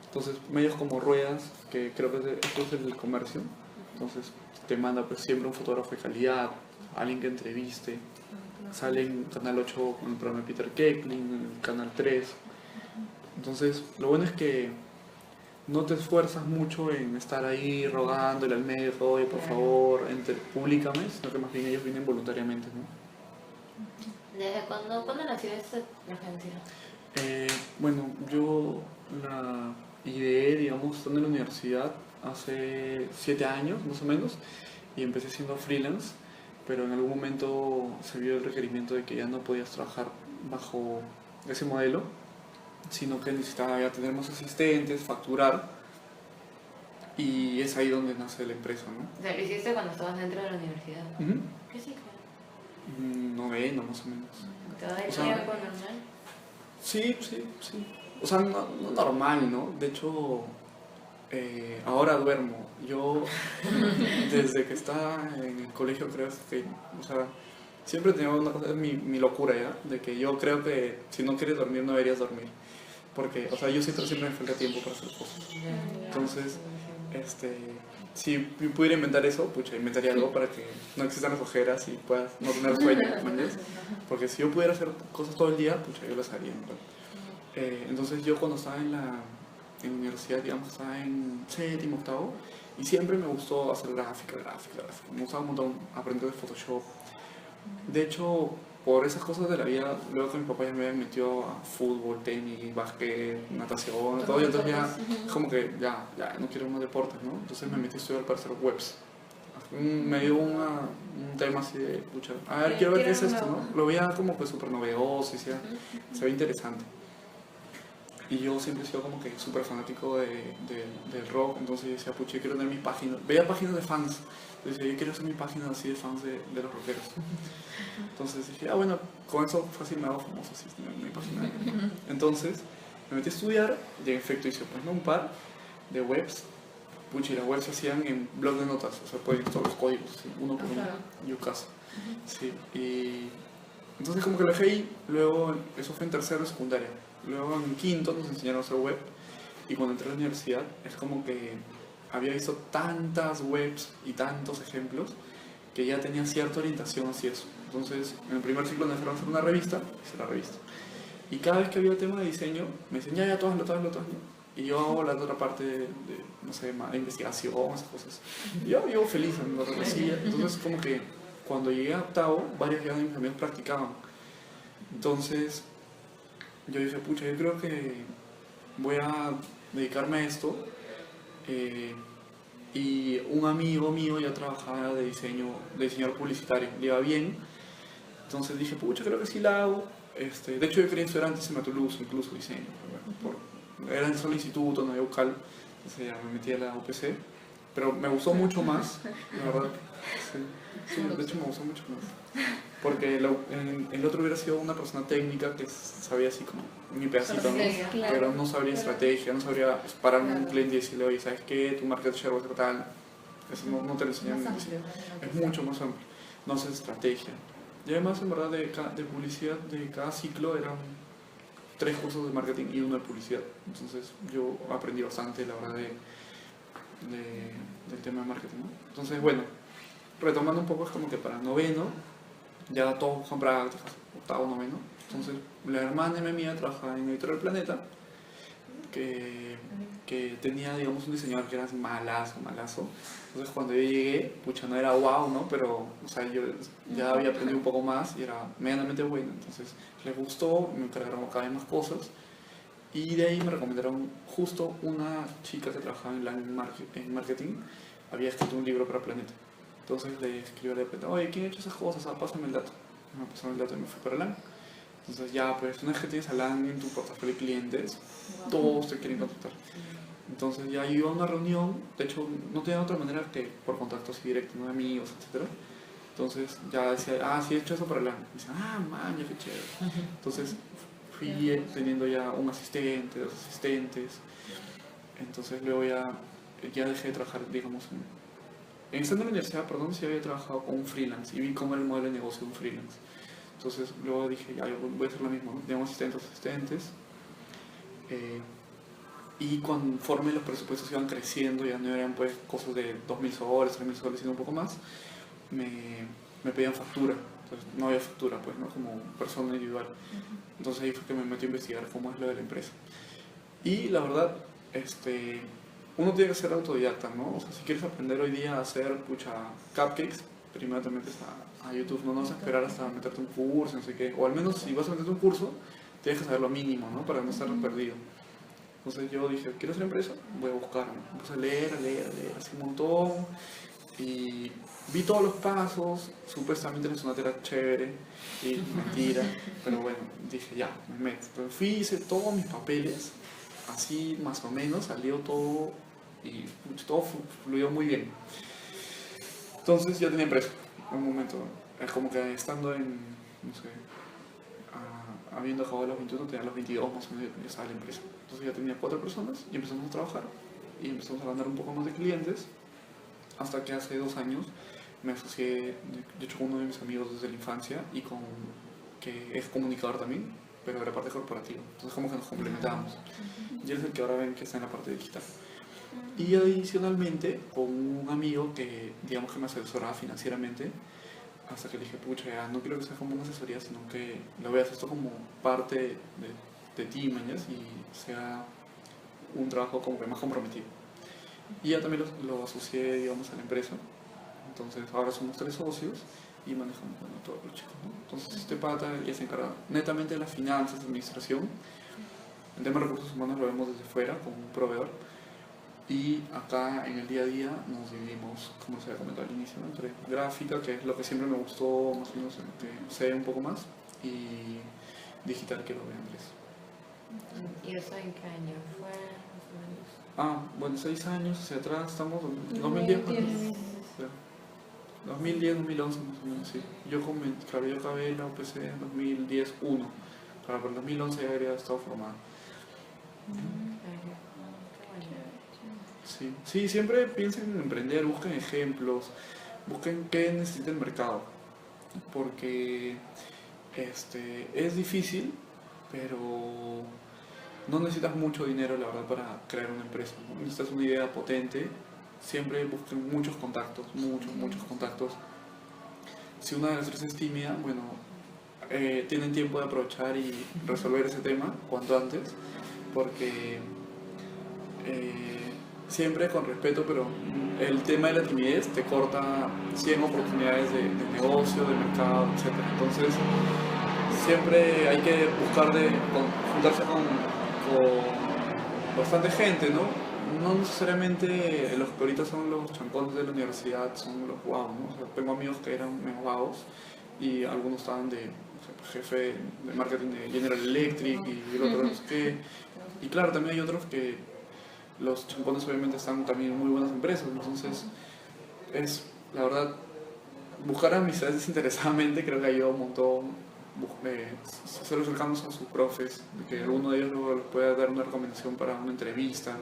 Entonces, medios como Ruedas, que creo que esto es el comercio, entonces te manda pues siempre un fotógrafo de calidad, alguien que entreviste. Sale en Canal 8 con el programa de Peter Keckling, en Canal 3. Entonces, lo bueno es que no te esfuerzas mucho en estar ahí rogándole al medio, oye, por favor, públicame, sino que más bien ellos vienen voluntariamente, ¿no? ¿Desde cuándo nació esta agencia? Bueno, yo la ideé, digamos, estando en la universidad hace 7 años más o menos y empecé siendo freelance, pero en algún momento se vio el requerimiento de que ya no podías trabajar bajo ese modelo, sino que necesitaba ya tener más asistentes, facturar, y es ahí donde nace la empresa, ¿no? O sea, lo hiciste cuando estabas dentro de la universidad. Ujú. ¿Qué sí? Noveno más o menos. ¿Todo el O sea, tiempo normal? Sí, sí, sí. O sea, no normal, ¿no? De hecho, ahora duermo. Yo, desde que estaba en el colegio, creo que, o sea, siempre tenía una cosa, es mi locura ya, de que yo creo que si no quieres dormir, no deberías dormir. Porque, o sea, yo siempre me falta tiempo para hacer cosas. Entonces, si pudiera inventar eso, pucha, inventaría algo para que no existan las ojeras y puedas no tener sueño, ¿me entiendes? Porque si yo pudiera hacer cosas todo el día, pucha, yo las haría, ¿verdad? Entonces yo cuando estaba en la universidad, digamos, estaba en séptimo, octavo, y siempre me gustó hacer gráfica. Me gustaba un montón aprender de Photoshop. De hecho, por esas cosas de la vida, luego que mi papá ya me había metido a fútbol, tenis, básquet, natación, todo, y entonces ya, como que ya no quiero más deportes, ¿no? Entonces me metí a estudiar para hacer webs. Me dio un tema así de, pucha, a ver, quiero ver qué es esto, ¿no? Lo veía como que súper novedoso, y se veía interesante. Y yo siempre he sido como que súper fanático del rock, entonces yo decía, pucha, yo quiero tener mi página. Veía páginas de fans, entonces yo quiero hacer mi página así de fans de los rockeros. Entonces dije, bueno, con eso fácil me hago famoso, así, tener mi página. Entonces me metí a estudiar y en efecto hice pues, ¿no? un par de webs. Pucha, y las webs se hacían en blog de notas, o sea, pueden todos los códigos, ¿sí? Uno por uno, y caso. Sí, y entonces como que lo dejé ahí, luego eso fue en tercero de secundaria. Luego en quinto nos enseñaron a hacer web y cuando entré a la universidad es como que había visto tantas webs y tantos ejemplos que ya tenía cierta orientación hacia eso. Entonces en el primer ciclo me dejaron hacer una revista, hice la revista. Y cada vez que había tema de diseño me decían ya, tú hazlo. Y yo hago la otra parte de no sé, de investigación, esas cosas. Y yo vivo feliz en lo que hacía. Entonces como que cuando llegué a octavo, varios ya de mis amigos practicaban. Entonces yo dije, pucha, yo creo que voy a dedicarme a esto. Y un amigo mío ya trabajaba de diseñador publicitario, le iba bien. Entonces dije, pucha, creo que sí la hago. De hecho, yo quería estudiar antes en Toulouse, incluso diseño. Era en el solo instituto, no había UCAL, entonces ya me metí a la UPC. Pero me gustó mucho más, la verdad. Sí, de hecho me gustó mucho más. Porque el otro hubiera sido una persona técnica que sabía así como mi pedacito, ¿no? Pero no sabría estrategia, no sabría parar a un cliente y decirle, oye, ¿sabes qué? Tu market share va a ser tal. Eso no te lo enseñan. Es mucho más amplio. No haces estrategia. Y además, en verdad, de publicidad, de cada ciclo eran 3 cursos de marketing y 1 de publicidad. Entonces yo aprendí bastante, la verdad, del tema de marketing, ¿no? Entonces, bueno, retomando un poco, es como que para noveno, ya todos son prácticas, octavo, noveno. Entonces, la hermana de mi amiga trabajaba en Editorial Planeta, que tenía, digamos, un diseñador que era así malazo. Entonces, cuando yo llegué, pucha, no era wow, ¿no? Pero, o sea, yo ya había aprendido un poco más y era medianamente bueno. Entonces, les gustó, me encargaron cada vez más cosas. Y de ahí me recomendaron justo una chica que trabajaba en marketing, había escrito un libro para Planeta. Entonces le escribí a la Planeta, oye, ¿quién ha hecho esas cosas? Pásame el dato. Me pasaron el dato y me fui para LAN. Entonces ya, pues, una vez que tienes a LAN en tu portafolio de clientes, todos te quieren contactar. Entonces ya yo iba a una reunión, de hecho no tenía otra manera que por contactos directos, ¿no? De amigos, etc. Entonces ya decía, sí he hecho eso para LAN. Y decía, man, ya qué chévere. Entonces fui teniendo ya un asistente, 2 asistentes. Entonces luego ya dejé de trabajar, digamos, estando en la universidad, perdón, sí había trabajado con un freelance y vi cómo era el modelo de negocio de un freelance. Entonces luego dije, ya, yo voy a hacer lo mismo, ¿no? Digamos, asistentes. Y conforme los presupuestos iban creciendo, ya no eran pues cosas de 2.000 soles, 3.000 soles, sino un poco más, me pedían factura. Entonces no había factura, pues, ¿no? Como persona individual. Entonces ahí fue que me metí a investigar cómo es lo de la empresa. Y la verdad, uno tiene que ser autodidacta, ¿no? O sea, si quieres aprender hoy día a hacer, cupcakes, primero te metes a YouTube, no vas a esperar hasta meterte un curso, no sé qué. O al menos si vas a meterte un curso, tienes que saber lo mínimo, ¿no? Para no estar perdido. Entonces yo dije, ¿quiero hacer empresa? Voy a buscar, ¿no? Empecé a leer, así un montón. Y vi todos los pasos, supuestamente la sonata era chévere, y mentira, pero bueno, dije ya, me meto. Pero fui, hice todos mis papeles, así más o menos, salió todo y todo fluyó muy bien. Entonces ya tenía empresa, en un momento, es como que estando en, no sé, habiendo acabado los 21, tenía los 22 más o menos, ya estaba la empresa. Entonces ya tenía 4 personas y empezamos a trabajar y empezamos a ganar un poco más de clientes. Hasta que hace 2 años me asocié, de hecho, con uno de mis amigos desde la infancia y que es comunicador también, pero era parte corporativa. Entonces como que nos complementábamos. Y él es el que ahora ven que está en la parte digital. Y adicionalmente con un amigo que, digamos, que me asesoraba financieramente, hasta que le dije, pucha, ya no quiero que sea como una asesoría, sino que lo veas esto como parte de ti, mañas, y sea un trabajo como que más comprometido. Y ya también lo asocié, digamos, a la empresa. Entonces ahora somos 3 socios y manejamos, bueno, todos los chicos, ¿no? Entonces este pata ya se encarga netamente de las finanzas, de administración. El tema de recursos humanos lo vemos desde fuera, como un proveedor. Y acá en el día a día nos dividimos, como se había comentado al inicio, ¿no? Entre gráfica, que es lo que siempre me gustó, más o menos, que sé un poco más, y digital, que lo ve Andrés. ¿Y eso en qué año fue, más o menos? Bueno, 6 años hacia atrás, estamos en 2010, ¿no? 2010, 2011 más o menos, sí. Yo acabé la UPC en 2010-1, claro, pero en 2011 ya habría estado formado. Sí. Sí, siempre piensen en emprender, busquen ejemplos, busquen qué necesita el mercado, porque es difícil, pero no necesitas mucho dinero, la verdad, para crear una empresa, ¿no? Necesitas una idea potente, siempre busquen muchos contactos, muchos contactos. Si una de las 3 es tímida, bueno, tienen tiempo de aprovechar y resolver ese tema cuanto antes, porque siempre con respeto, pero el tema de la timidez te corta 100 oportunidades de negocio, de mercado, etc. Entonces, siempre hay que buscar juntarse con bastante gente, ¿no? No necesariamente los que ahorita son los chancones de la universidad son los guavos, ¿no? O sea, tengo amigos que eran menos guavos y algunos estaban de, o sea, jefe de marketing de General Electric y el otro no sé qué. Y claro, también hay otros que los chancones obviamente están también en muy buenas empresas, entonces es, la verdad, buscar amistades desinteresadamente creo que ayuda un montón. Ser cercanos a sus profes, de que alguno de ellos luego les pueda dar una recomendación para una entrevista,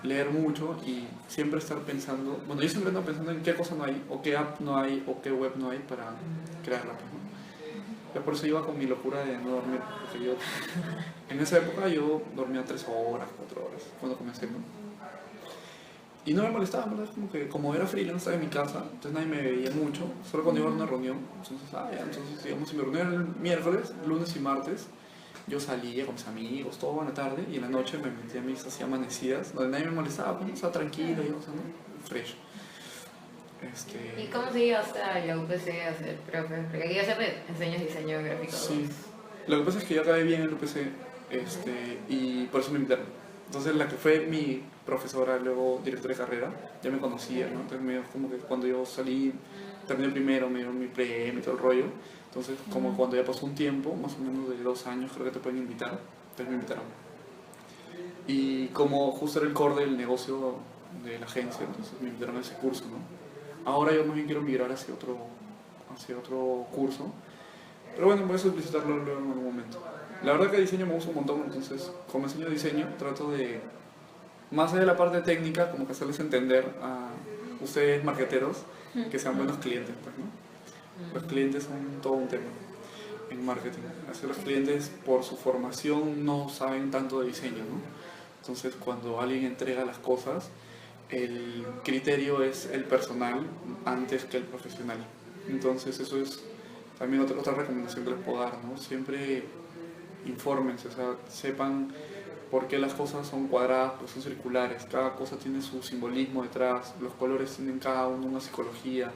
leer mucho y siempre estar pensando, bueno, yo siempre ando pensando en qué cosa no hay, o qué app no hay, o qué web no hay para crearla, pues, ¿no? Ya por eso iba con mi locura de no dormir, porque yo, en esa época yo dormía 3 horas, 4 horas, cuando comencé, ¿no? Y no me molestaba, ¿verdad? Como era freelance, estaba en mi casa, entonces nadie me veía mucho, solo cuando iba a una reunión. Entonces, digamos, si me reunían el miércoles, lunes y martes, yo salía con mis amigos, toda buena tarde, y en la noche me metía a mis así amanecidas, donde nadie me molestaba, pues, estaba tranquilo, yo, o sea, ¿no? Fresh. ¿Y cómo se llegaste a la UPC a ser profe? Porque aquí ya se enseñas diseño gráfico. Sí, lo que pasa es que yo acabé bien en el UPC, y por eso me invitaron. Entonces la que fue mi profesora, luego directora de carrera, ya me conocía, ¿no? Entonces como que cuando yo salí, terminé primero, me dieron mi premio y todo el rollo. Entonces como cuando ya pasó un tiempo, más o menos de 2 años, creo que te pueden invitar. Entonces me invitaron. Y como justo era el core del negocio de la agencia, entonces me invitaron a ese curso, ¿no? Ahora yo más bien quiero migrar hacia otro curso. Pero bueno, voy a solicitarlo luego en algún momento. La verdad que diseño me gusta un montón, entonces como enseño diseño trato de, más allá de la parte técnica, como que hacerles entender a ustedes marketeros que sean buenos clientes, pues, ¿no? Los clientes son todo un tema en marketing. Así los clientes por su formación no saben tanto de diseño, ¿no? Entonces cuando alguien entrega las cosas, el criterio es el personal antes que el profesional. Entonces eso es también otra recomendación que les puedo dar, ¿no? Siempre infórmense, o sea, sepan por qué las cosas son cuadradas, pues son circulares, cada cosa tiene su simbolismo detrás, los colores tienen cada uno una psicología,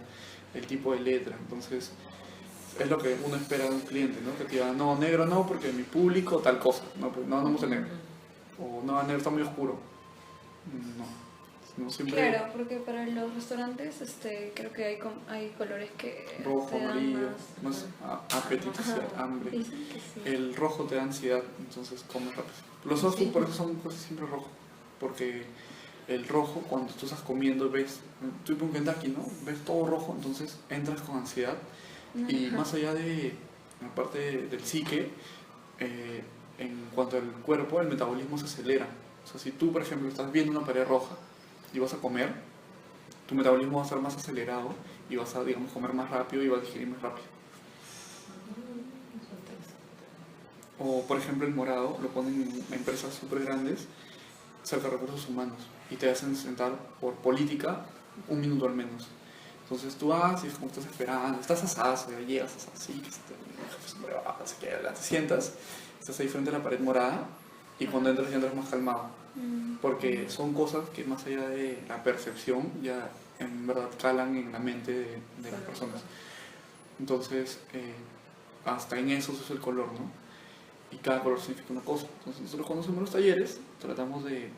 el tipo de letra, entonces es lo que uno espera de un cliente, ¿no? Que te diga, no, negro no, porque mi público tal cosa. No, pues no, no me gusta el negro. O no, el negro está muy oscuro. No siempre Claro, porque para los restaurantes creo que hay colores que rojo, te dan amarillo, más... más apetitosidad, Ajá, hambre. dicen que sí. El rojo te da ansiedad, entonces comes rápido. Los fast food por eso son casi siempre rojos, porque el rojo, cuando tú estás comiendo, ves, tú un Kentucky, ¿no? Ves todo rojo, entonces entras con ansiedad y Ajá. más allá de la parte del psique, en cuanto al cuerpo, el metabolismo se acelera. O sea, si tú, por ejemplo, estás viendo una pared roja y vas a comer, tu metabolismo va a estar más acelerado y vas a, digamos, comer más rápido y vas a digerir más rápido. O, por ejemplo, el morado lo ponen en empresas súper grandes, cerca de recursos humanos, y te hacen sentar por política 1 minuto al menos. Entonces tú vas y es como estás esperando, estás asado, ya llegas así, que te sientas, estás ahí frente a la pared morada, y cuando entras ya entras más calmado. Porque son cosas que más allá de la percepción, ya en verdad calan en la mente de las personas. Entonces, hasta en eso se usa el color, ¿no? Y cada color significa una cosa. Entonces nosotros cuando hacemos los talleres, tratamos de...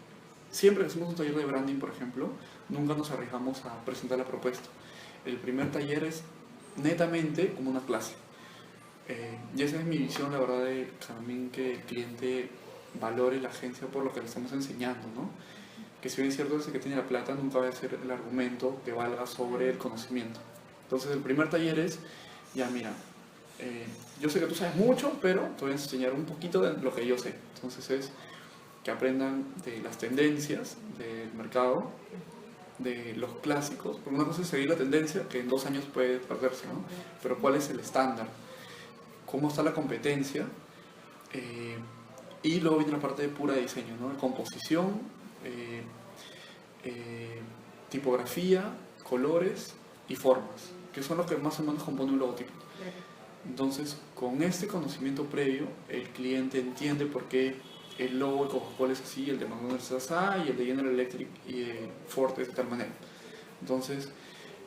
Siempre que hacemos un taller de branding, por ejemplo, nunca nos arriesgamos a presentar la propuesta. El primer taller es netamente como una clase. Y esa es mi visión, la verdad, de también que el cliente valore la agencia por lo que le estamos enseñando, ¿no? Que si bien es cierto que tiene la plata, nunca va a ser el argumento que valga sobre el conocimiento. Entonces el primer taller es, ya mira, yo sé que tú sabes mucho, pero te voy a enseñar un poquito de lo que yo sé. Entonces es que aprendan de las tendencias del mercado, de los clásicos, porque una cosa es seguir la tendencia, que en 2 años puede perderse, ¿no? Pero ¿cuál es el estándar? ¿Cómo está la competencia? Y luego viene la parte de pura diseño, ¿no? Composición, tipografía, colores y formas, que son los que más o menos componen un logotipo. Entonces, con este conocimiento previo, el cliente entiende por qué el logo de Coca-Cola es así, el de McDonald's es así, y el de General Electric y de Ford es de tal manera. Entonces,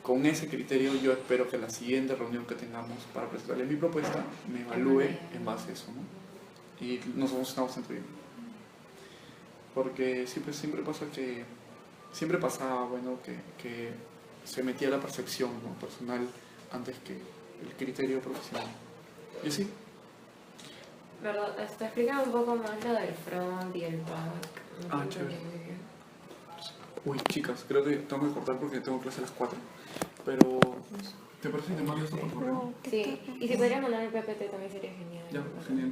con ese criterio, yo espero que la siguiente reunión que tengamos para presentarle mi propuesta me evalúe en base a eso, ¿no? Y nosotros estamos bastante bien. Porque siempre pasa que... Siempre pasaba, bueno, que se metía la percepción, ¿no? Personal antes que el criterio profesional. Y sí. ¿Verdad? Explica un poco más lo del front y el back. No Chévere. entendí muy bien. Uy, chicas, creo que tengo que cortar porque tengo clase a las 4. Pero, ¿te parece que te mando esto por correo? Sí, y si podrías mandar el PPT también sería genial. Ya, genial.